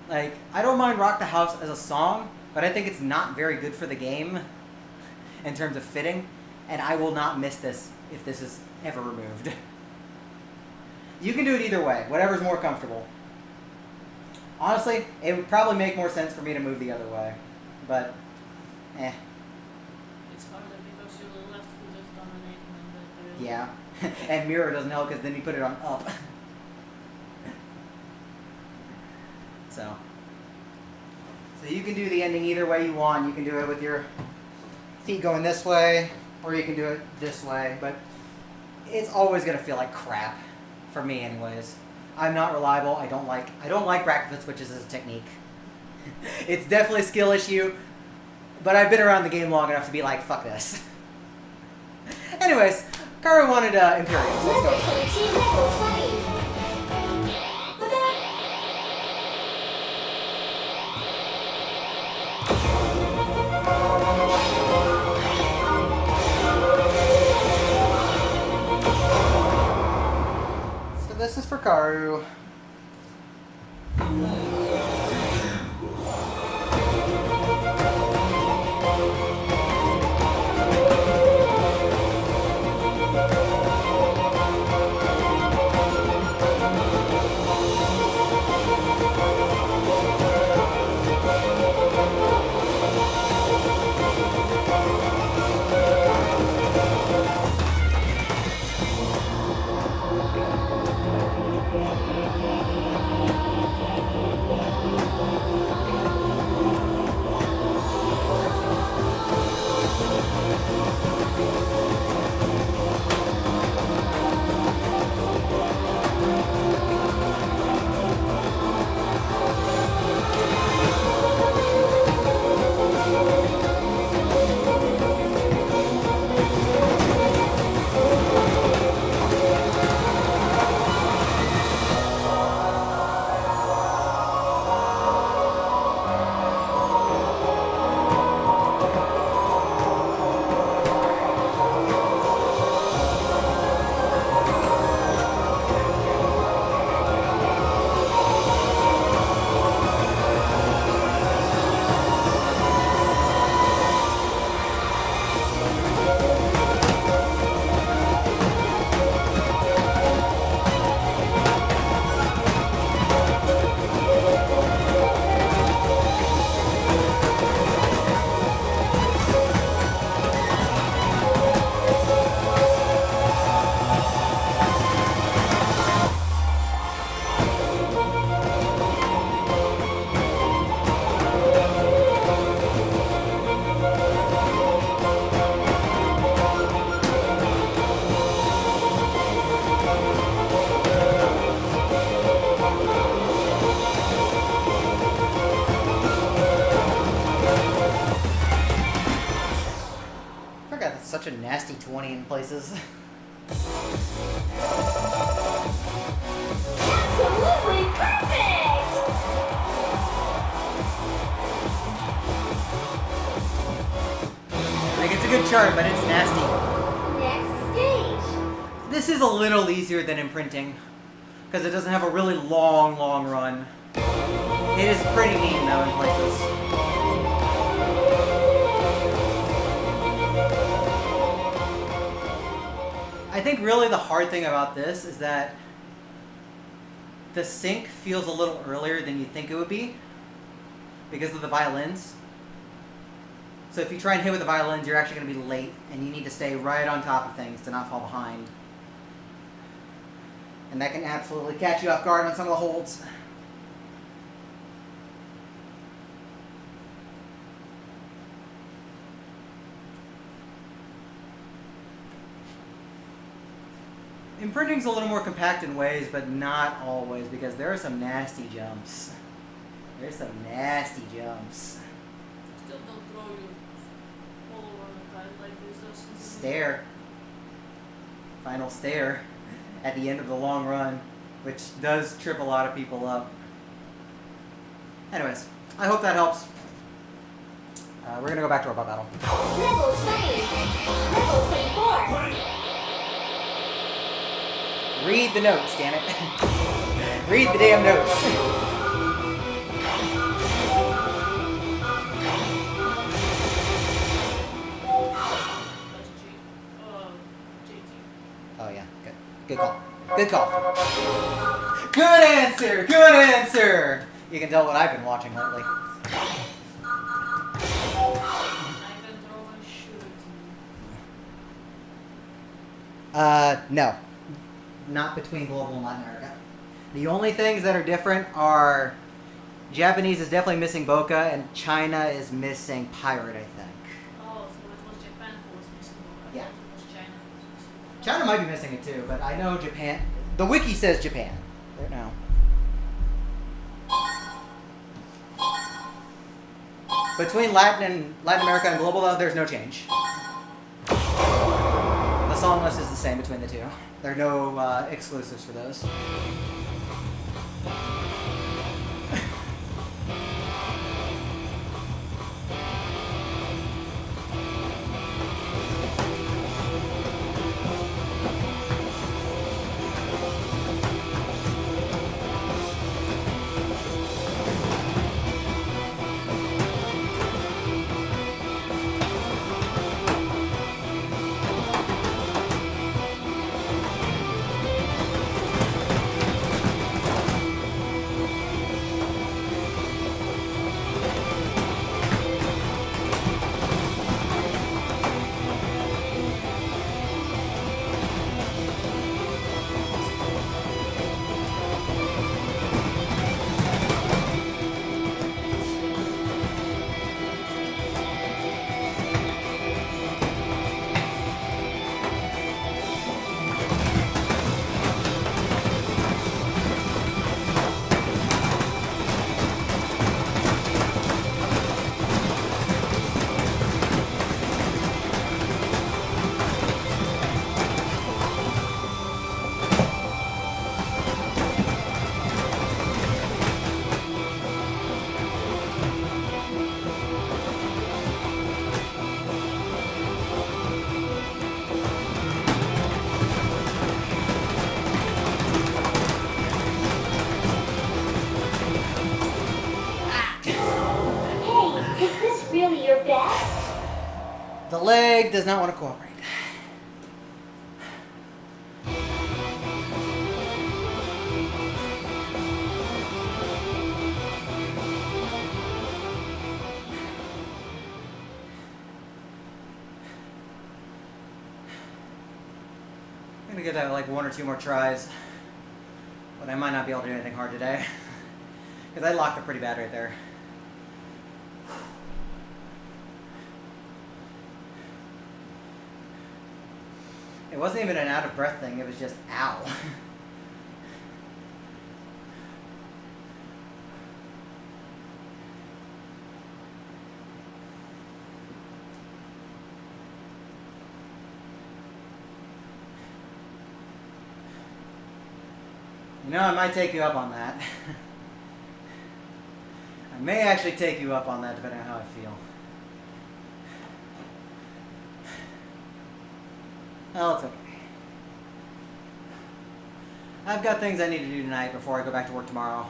S1: Like, I don't mind Rock the House as a song, but I think it's not very good for the game in terms of fitting, and I will not miss this if this is ever removed. You can do it either way, whatever's more comfortable. Honestly, it would probably make more sense for me to move the other way, but, eh.
S3: It's harder because your left foot is dominating and the
S1: Yeah, and mirror doesn't help because then you put it on up. So you can do the ending either way you want. You can do it with your feet going this way, or you can do it this way, but it's always going to feel like crap, for me anyways. I'm not reliable. I don't like bracket foot switches as a technique. It's definitely a skill issue, but I've been around the game long enough to be like, fuck this. Anyways, Karu wanted Imperials. Let's go.
S2: Member for Team Level 20.
S1: So this is for Karu. Such a nasty 20 in places.
S2: Absolutely perfect!
S1: Like, it's a good chart, but it's nasty.
S2: Next stage.
S1: This is a little easier than imprinting, because it doesn't have a really long run. It is pretty mean, though, in places. I think really the hard thing about this is that the sync feels a little earlier than you think it would be. because of the violins. So if you try and hit with the violins, you're actually going to be late, and you need to stay right on top of things to not fall behind. And that can absolutely catch you off guard on some of the holds. Imprinting's a little more compact in ways, but not always, because there are some nasty jumps. There's some nasty jumps.
S3: Still don't throw you all over the place like this.
S1: Stare. Final stare at the end of the long run, which does trip a lot of people up. Anyways, I hope that helps. We're gonna go back to our butt battle.
S2: Level 20. Level 24.
S1: Read the notes, damn it. Read the damn notes. Oh yeah, good. Good call. Good call. Good answer! Good answer! You can tell what I've been watching lately.
S3: I can throw and shoot.
S1: No. Not between global and Latin America. The only things that are different are Japanese is definitely missing Boca, and China is missing Pirate, I think.
S3: Oh, so it was Japan who was missing one.
S1: Yeah.
S3: It was China who was missing.
S1: China might be missing it too, but I know Japan. The wiki says Japan right now. Between Latin America and global, though, there's no change. The song list is the same between the two. There are no exclusives for those. The leg does not want to cooperate. I'm gonna give that like 1 or 2 more tries, but I might not be able to do anything hard today because I locked it pretty bad right there. It wasn't even an out of breath thing, it was just ow. You know, I might take you up on that. I may actually take you up on that depending on how I feel. Well, it's okay. I've got things I need to do tonight before I go back to work tomorrow.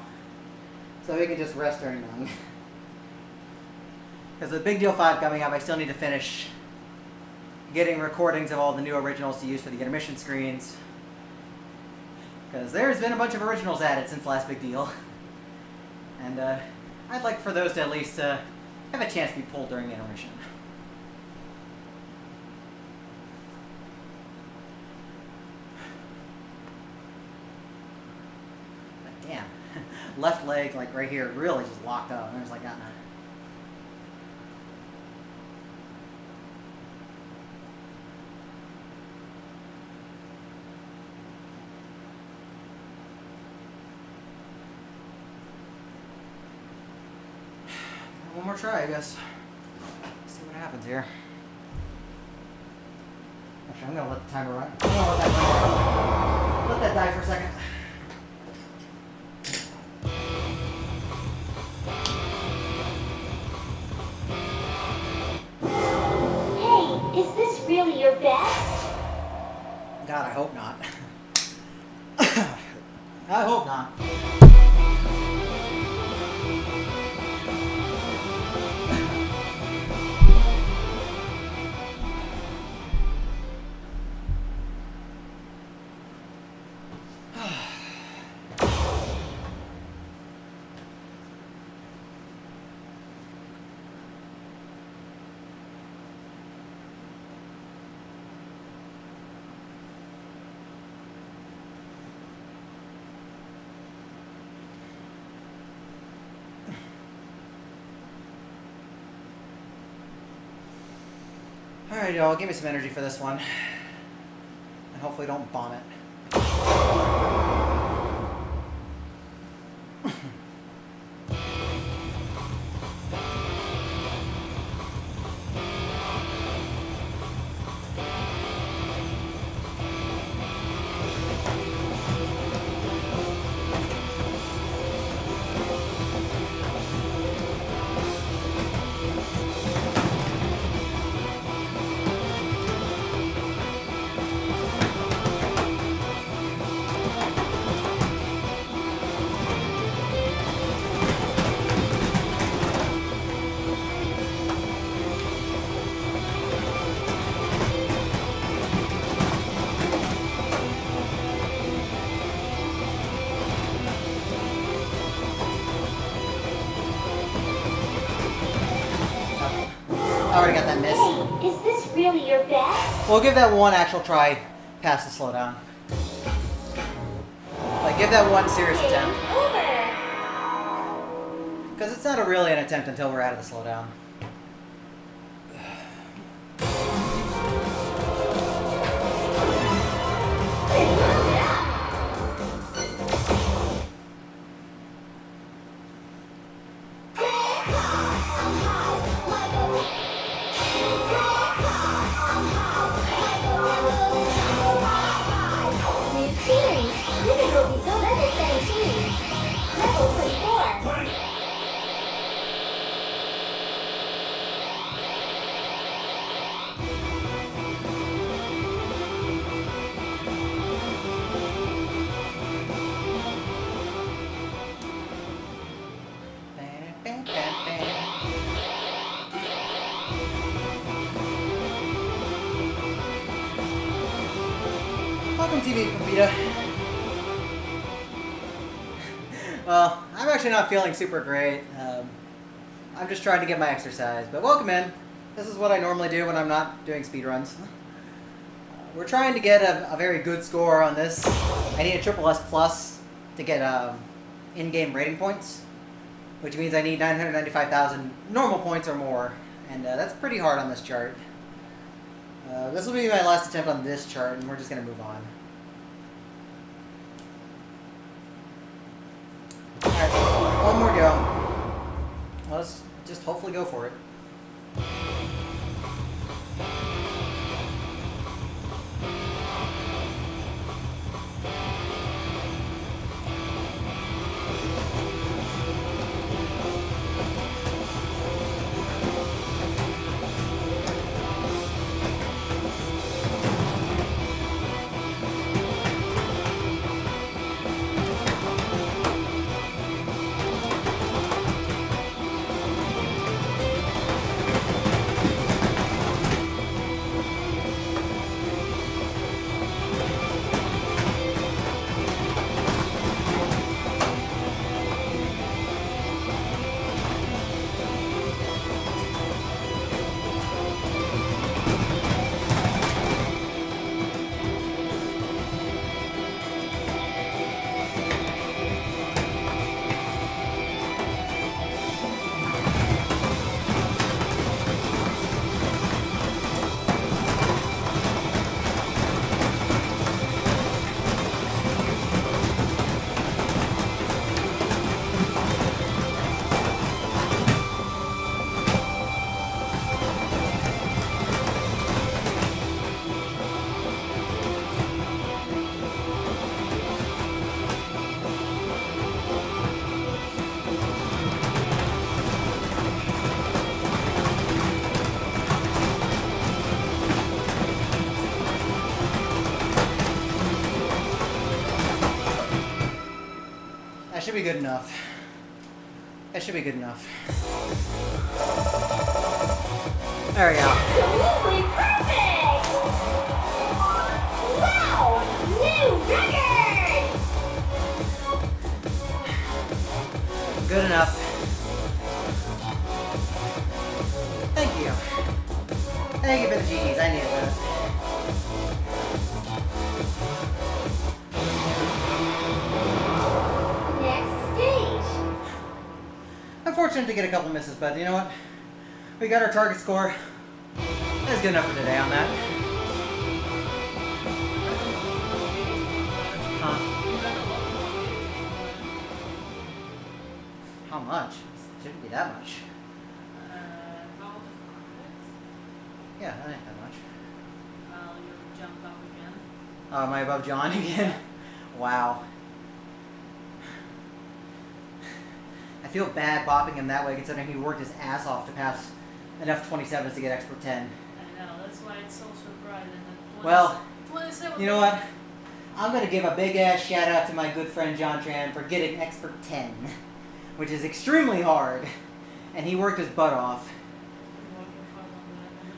S1: So we can just rest during them. Because with Big Deal 5 coming up, I still need to finish getting recordings of all the new originals to use for the intermission screens. Because there's been a bunch of originals added since last Big Deal. And I'd like for those to at least have a chance to be pulled during the intermission. But damn, left leg, like right here, really just locked up. I was like, one more try, I guess. See what happens here. Actually, I'm gonna let the timer run. I'm gonna let that die for a second.
S2: Hey, is this really your best?
S1: God, I hope not. I hope not. Alright, y'all, give me some energy for this one. And hopefully don't bomb it. I already got that miss.
S2: Hey, is this really your best?
S1: We'll give that one actual try past the slowdown. Like, give that one serious attempt.
S2: Over.
S1: Because it's not really an attempt until we're out of the slowdown.
S2: New series. Difficulty zone level 17. Level 24.
S1: Welcome, TV Computer. Well, I'm actually not feeling super great. I'm just trying to get my exercise, but welcome in. This is what I normally do when I'm not doing speedruns. We're trying to get a very good score on this. I need a triple S plus to get in-game rating points, which means I need 995,000 normal points or more, and that's pretty hard on this chart. This will be my last attempt on this chart, and we're just going to move on. Alright, one more go. Let's just hopefully go for it. That should be good enough. That should be good enough. There we go.
S2: Absolutely perfect! Wow! New record!
S1: Good enough. Thank you. Thank you for the GGs. I needed that.
S2: Next stage.
S1: I'm fortunate to get a couple misses, but you know what? We got our target score. That's good enough for today on that. Huh? How much? Shouldn't be that much.
S3: About 100.
S1: Yeah, that ain't that much.
S3: Well, you jumped up again.
S1: Am I above John again? Wow. I feel bad bopping him that way considering he worked his ass off to pass enough 27s to get expert 10.
S3: I know, that's why it's so surprising that
S1: Well,
S3: 27.
S1: you know what? I'm going to give a big ass shout out to my good friend John Tran for getting expert 10, which is extremely hard, and he worked his butt off.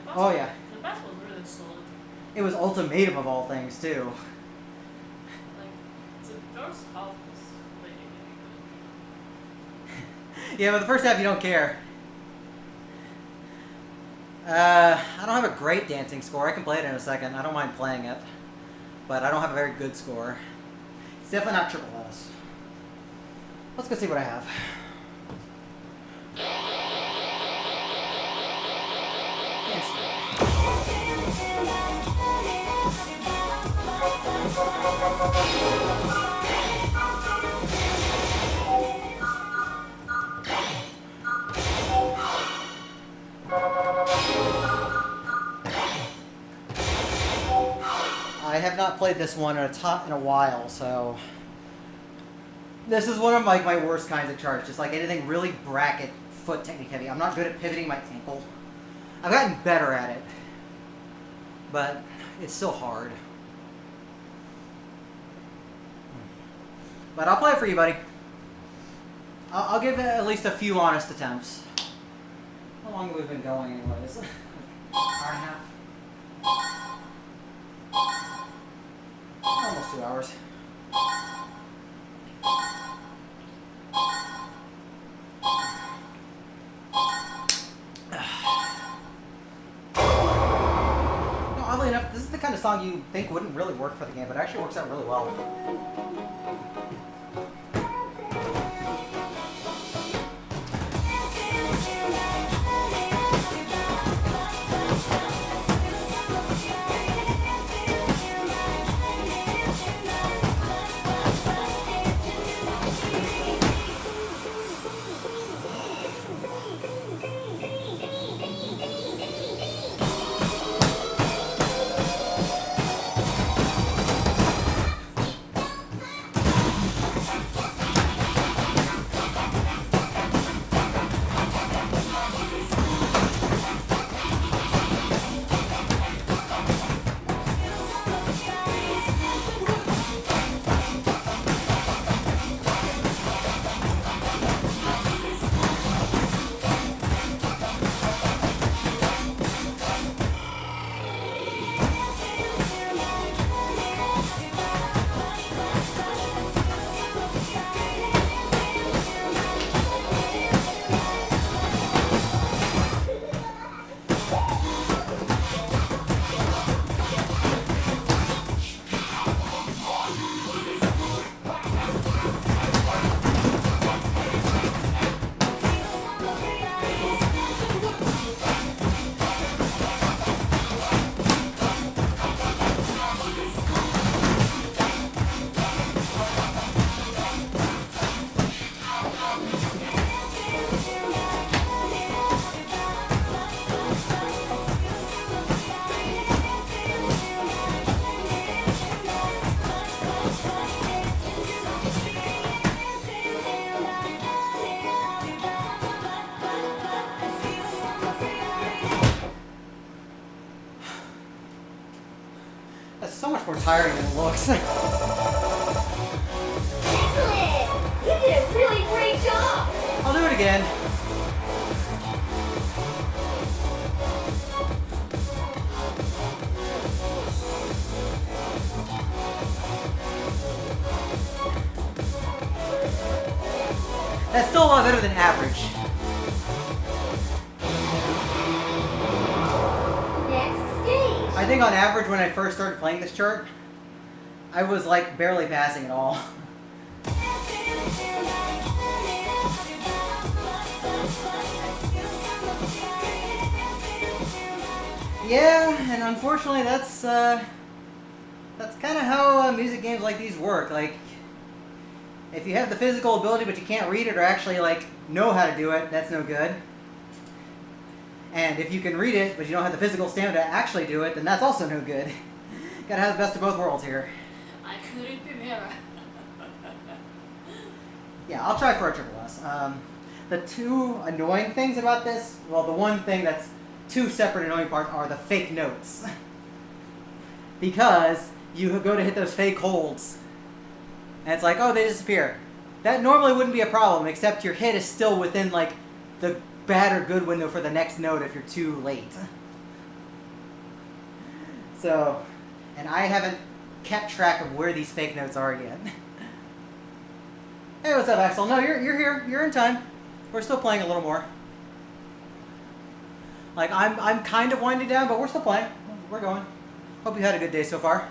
S1: Oh, yeah.
S3: The pass was really solid.
S1: It was ultimatum of all things, too.
S3: Like, the first half was really, really
S1: Yeah, but the first half you don't care. I don't have a great dancing score. I can play it in a second. I don't mind playing it. But I don't have a very good score. It's definitely not triple S. Let's go see what I have. I have not played this one in a while, so this is one of my worst kinds of charts. Just like anything really bracket foot technique heavy. I'm not good at pivoting my ankle. I've gotten better at it, but it's still hard. But I'll play it for you, buddy. I'll give it at least a few honest attempts. How long have we been going, anyways? Hour and a half. Almost 2 hours. No, oddly enough, this is the kind of song you think wouldn't really work for the game, but it actually works out really well. That's so much more tiring than it looks.
S2: Excellent! You did a
S1: again. That's still a lot better than average.
S2: Next stage.
S1: I think on average when I first started playing this chart, I was like barely passing at all. Yeah, and unfortunately that's kind of how music games like these work. Like, if you have the physical ability but you can't read it or actually like know how to do it, that's no good. And if you can read it but you don't have the physical stamina to actually do it, then that's also no good. Gotta have the best of both worlds here.
S3: I couldn't be mirror.
S1: Yeah, I'll try for a triple S. The two annoying things about this, well, the one thing that's two separate annoying parts are the fake notes. Because you go to hit those fake holds, and it's like, oh, they disappear. That normally wouldn't be a problem, except your hit is still within, like, the bad or good window for the next note if you're too late. So, and I haven't kept track of where these fake notes are yet. Hey, what's up, Axel? No, you're here. You're in time. We're still playing a little more. Like, I'm kind of winding down, but we're still playing. We're going. Hope you had a good day so far.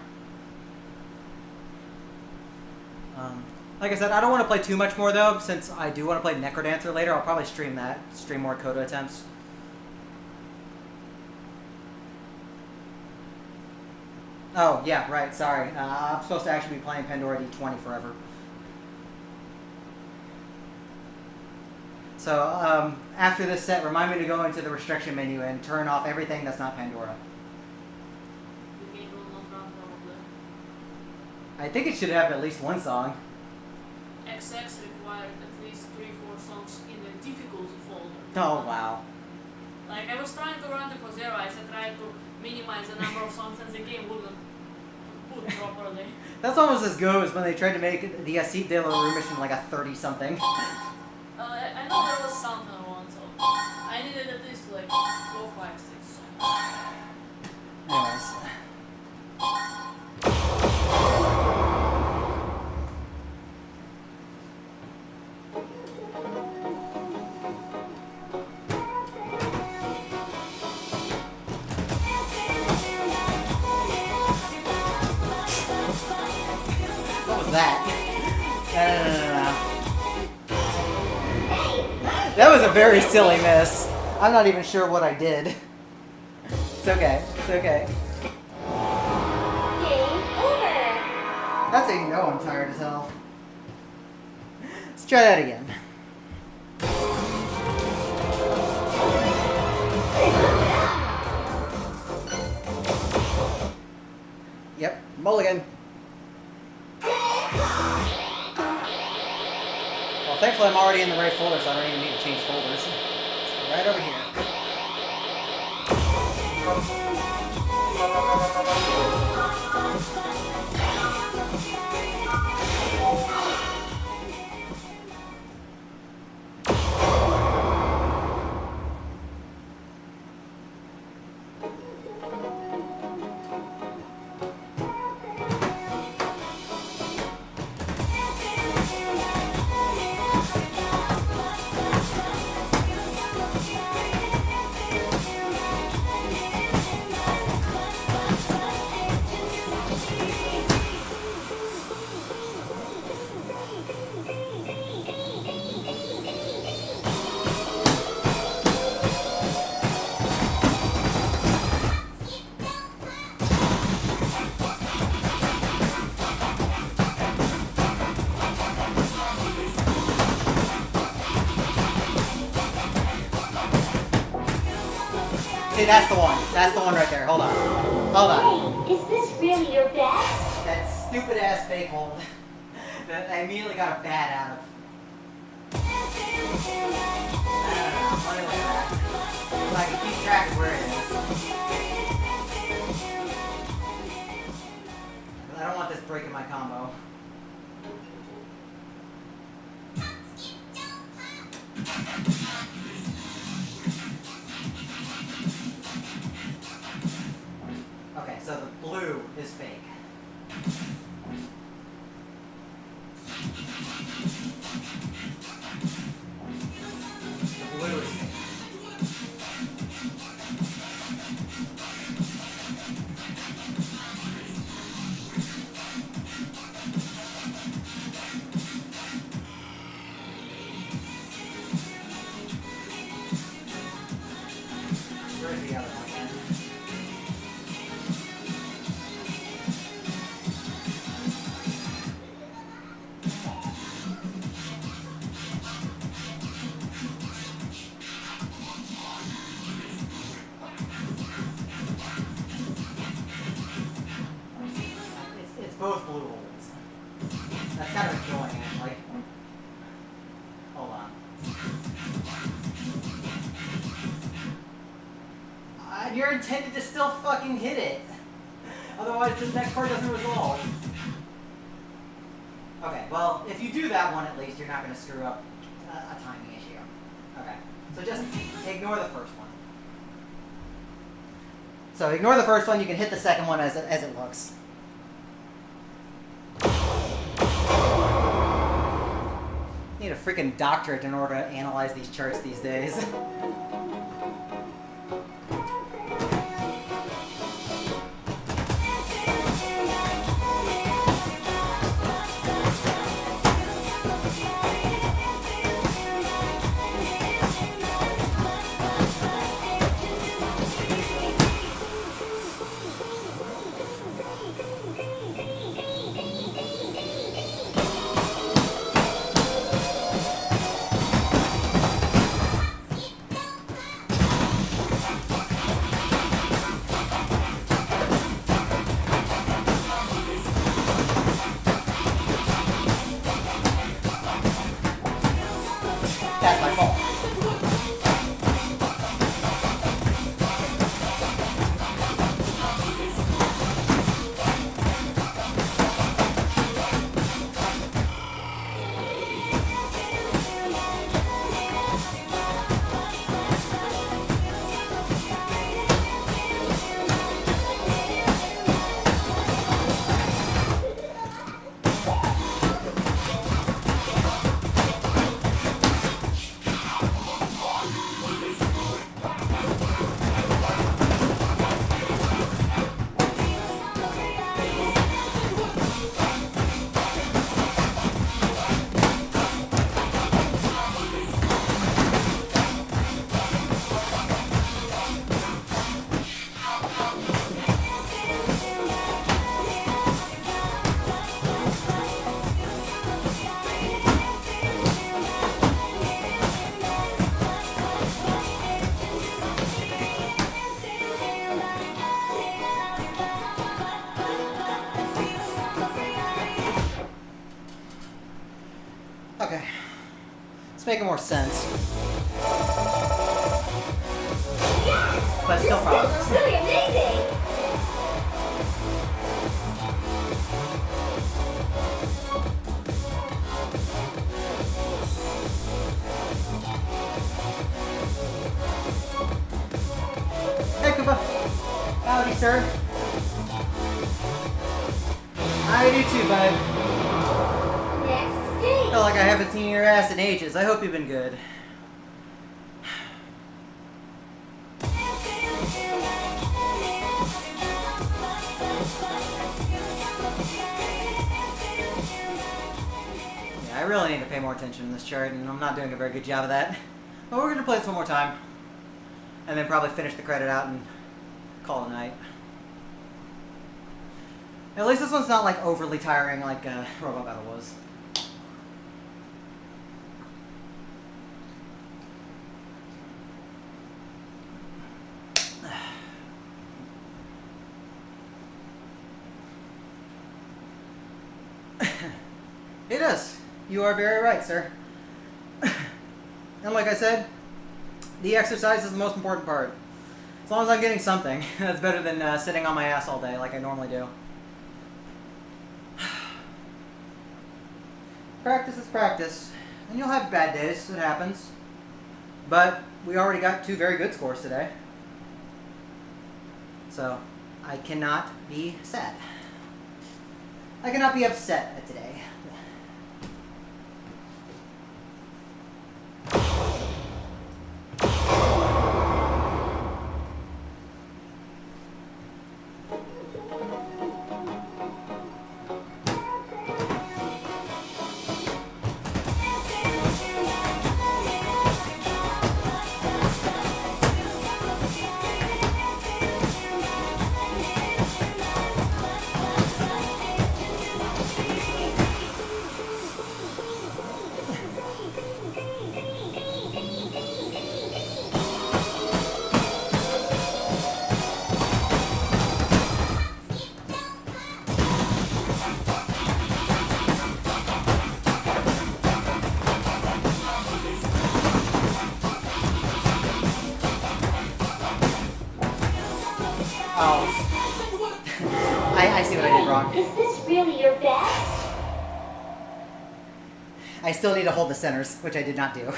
S1: Like I said, I don't want to play too much more, though, since I do want to play Necrodancer later. I'll probably stream that. Stream more Coda attempts. Oh, yeah, right, sorry. I'm supposed to actually be playing Pandora D20 forever. So, after this set, remind me to go into the restriction menu and turn off everything that's not Pandora.
S3: The game will not run probably.
S1: I think it should have at least one song.
S3: XX required at least 3-4 songs in the difficulty folder.
S1: Oh, wow.
S3: Like, I was trying to run it for 0, I tried to minimize the number of songs and the game wouldn't put properly.
S1: That's almost as good as when they tried to make the Acid de la Rue mission like a 30-something.
S3: I know there was something I want, so I needed at least like 4, 5, 6 songs.
S1: Anyways. What was that? No. That was a very silly miss. I'm not even sure what I did. It's okay. It's okay.
S2: Game over.
S1: That's how you know I'm tired as hell. Let's try that again. Yep, mulligan. Well, thankfully I'm already in the right folder, so I don't even need to change folders. So right over here. See, that's the one. That's the one right there. Hold on. Hold on.
S2: Hey, is this really your best?
S1: That stupid ass fake hold that I immediately got a bad out of. I don't know. Funny like that. So I can keep track of where it is. I don't want this breaking my combo. Okay, so the blue is fake. The blue is fake. Where's the other one then? It's both blue holes. That's kind of annoying, actually. Hold on. You're intended to still fucking hit it. Otherwise, this next part doesn't resolve. Okay, well, if you do that one at least, you're not going to screw up a timing issue. Okay, so just ignore the first one. So ignore the first one, you can hit the second one as it looks. Need a freaking doctorate in order to analyze these charts these days. That's my fault. Okay. Let's make it more sense. But still problems.
S2: This is really amazing!
S1: Hey, Koopa. Howdy, sir. How do you too, bud?
S2: Next stage!
S1: Felt like I haven't seen your ass in ages. I hope you've been good. Yeah, I really need to pay more attention to this chart, and I'm not doing a very good job of that. But we're gonna play this one more time. And then probably finish the credit out and call it a night. At least this one's not like overly tiring like Robot Battle was. It is. You are very right, sir. And like I said, the exercise is the most important part. As long as I'm getting something, that's better than sitting on my ass all day like I normally do. Practice is practice. And you'll have bad days. It happens. But we already got 2 very good scores today. So I cannot be sad. I cannot be upset at today. Oh. I see what I did wrong.
S2: Is this really your best?
S1: I still need to hold the centers, which I did not do.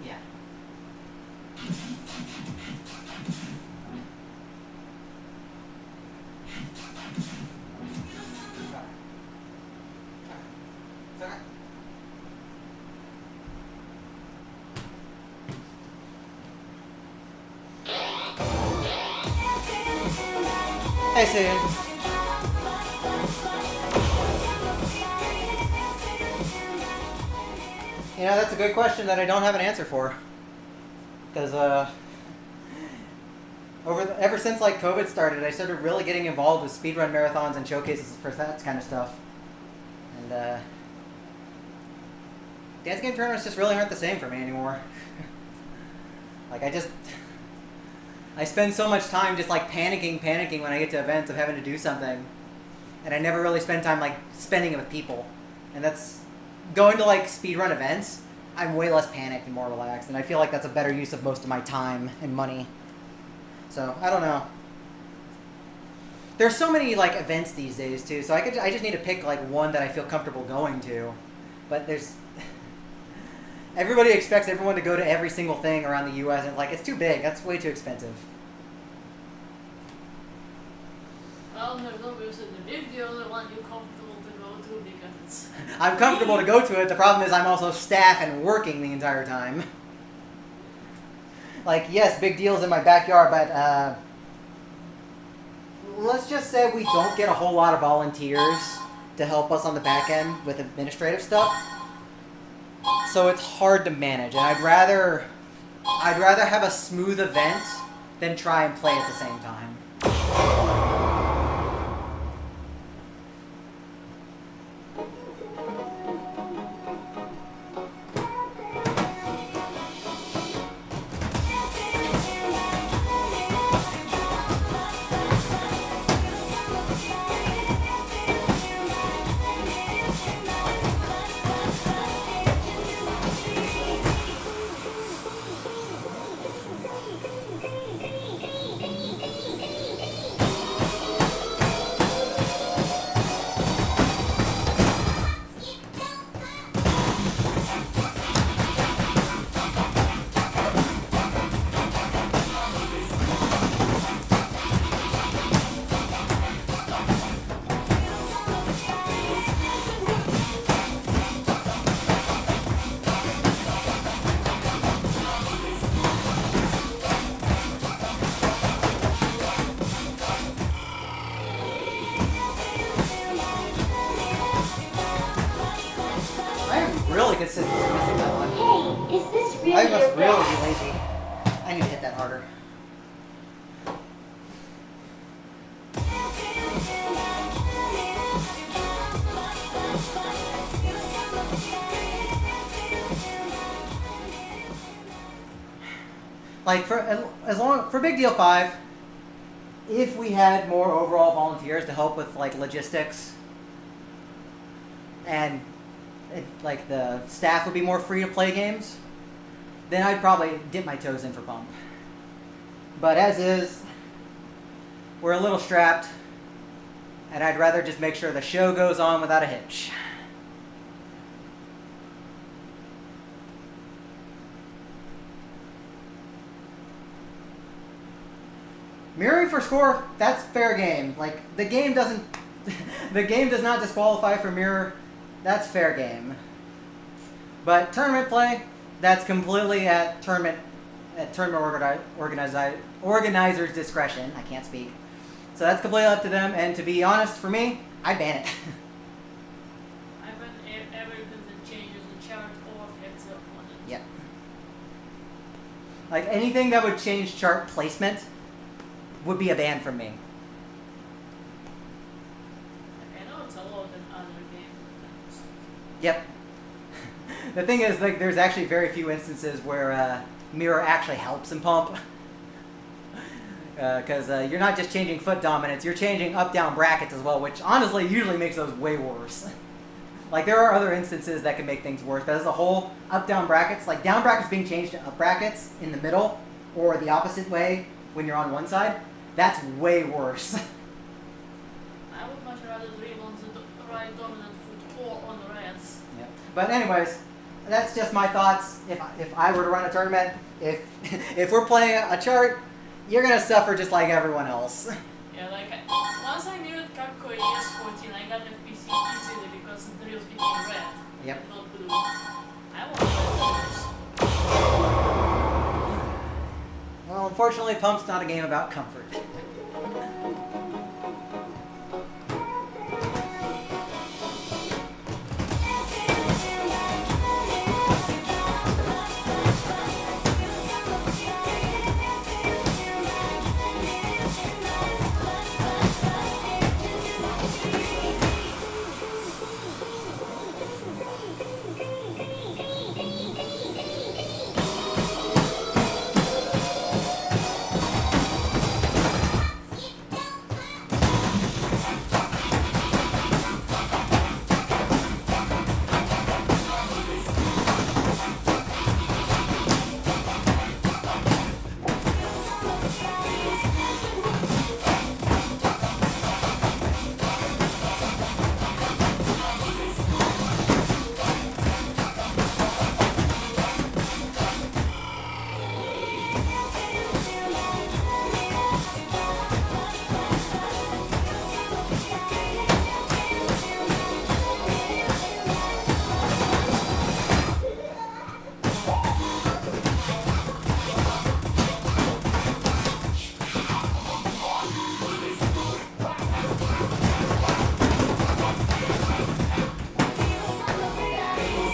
S1: Yeah. It's okay. Hey, Susan. You know, that's a good question that I don't have an answer for. Because, ever since, like, COVID started, I started really getting involved with speedrun marathons and showcases for that kind of stuff. And, dance game tournaments just really aren't the same for me anymore. Like, I spend so much time just, like, panicking when I get to events of having to do something. And I never really spend time, like, spending it with people. And that's... Going to, like, speedrun events, I'm way less panicked and more relaxed. And I feel like that's a better use of most of my time and money. So, I don't know. There's so many, like, events these days, too. So I just need to pick, like, one that I feel comfortable going to. But there's... Everybody expects everyone to go to every single thing around the U.S. and, like, it's too big. That's way too expensive.
S3: Well, there's obviously the big deal, the one you're comfortable to go to because it's...
S1: I'm comfortable to go to it. The problem is I'm also staff and working the entire time. Like, yes, big deals in my backyard, but let's just say we don't get a whole lot of volunteers to help us on the back end with administrative stuff. So it's hard to manage, and I'd rather have a smooth event than try and play at the same time. Really good system missing that one.
S2: Hey, is this really
S1: I
S2: your
S1: must really
S2: best?
S1: be lazy. I need to hit that harder. Like for Big Deal 5, if we had more overall volunteers to help with like logistics, and like the staff would be more free to play games, then I'd probably dip my toes in for Pump. But as is, we're a little strapped, and I'd rather just make sure the show goes on without a hitch. Mirroring for score, that's fair game. Like, the game doesn't... the game does not disqualify for mirror. That's fair game. But tournament play, that's completely at tournament organizer's discretion. I can't speak. So that's completely up to them, and to be honest, for me, I'd ban it.
S3: I ban everything that changes the chart or affects the opponent.
S1: Yep. Like, anything that would change chart placement would be a ban from me.
S3: Like, I know it's a lot in other games.
S1: Yep. The thing is, like, there's actually very few instances where mirror actually helps in Pump. Because you're not just changing foot dominance, you're changing up-down brackets as well, which honestly usually makes those way worse. Like, there are other instances that can make things worse, but as a whole, up-down brackets, like down brackets being changed to up brackets in the middle, or the opposite way when you're on one side, that's way worse.
S3: I would much rather dream on the right dominant foot or on the reds.
S1: Yeah. But anyways, that's just my thoughts. If I were to run a tournament, if we're playing a chart, you're gonna suffer just like everyone else.
S3: Yeah, like, once I mirrored Capco ES14, I got FPC easily because the drills became red,
S1: Yep.
S3: not blue. I want red drills.
S1: Well, unfortunately, Pump's not a game about comfort.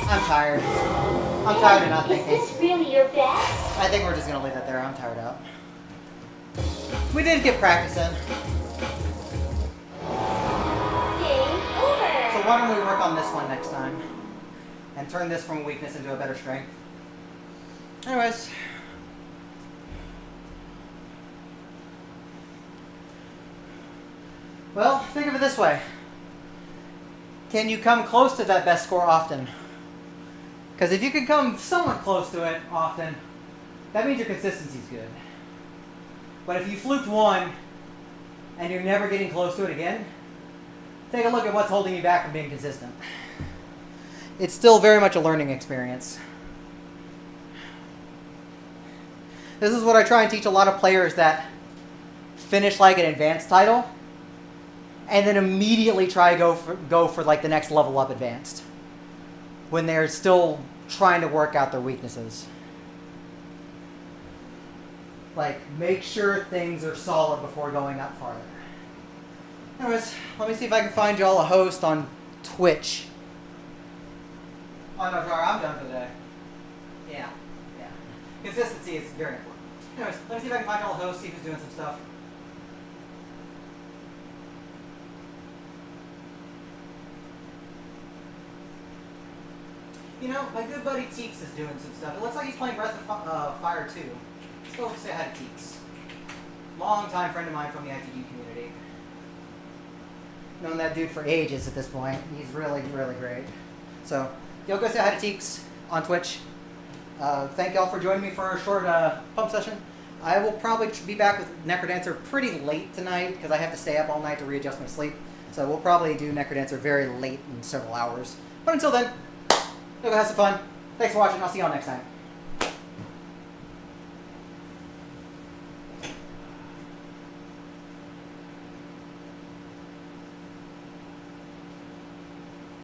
S1: I'm tired. I'm tired of not
S2: Is
S1: thinking.
S2: this really your best?
S1: I think we're just gonna leave it there. I'm tired out. We did get practice in.
S2: Game over.
S1: So why don't we work on this one next time? And turn this from a weakness into a better strength. Anyways. Well, think of it this way. Can you come close to that best score often? Because if you can come somewhat close to it often, that means your consistency's good. But if you fluked one and you're never getting close to it again, take a look at what's holding you back from being consistent. It's still very much a learning experience. This is what I try and teach a lot of players that finish like an advanced title and then immediately try to go for like the next level up advanced when they're still trying to work out their weaknesses. Like, make sure things are solid before going up farther. Anyways, let me see if I can find y'all a host on Twitch. Oh no, sorry, I'm done for the day. Yeah. Consistency is very important. Anyways, let me see if I can find y'all a host, see who's doing some stuff. You know, my good buddy Teeks is doing some stuff. It looks like he's playing Breath of Fire 2. Let's go say hi to Teeks. Longtime friend of mine from the ITG community. Known that dude for ages at this point. He's really, really great. So, y'all go say hi to Teeks on Twitch. Thank y'all for joining me for a short pump session. I will probably be back with Necrodancer pretty late tonight because I have to stay up all night to readjust my sleep. So we'll probably do Necrodancer very late in several hours. But until then, y'all go have some fun. Thanks for watching. I'll see y'all next time.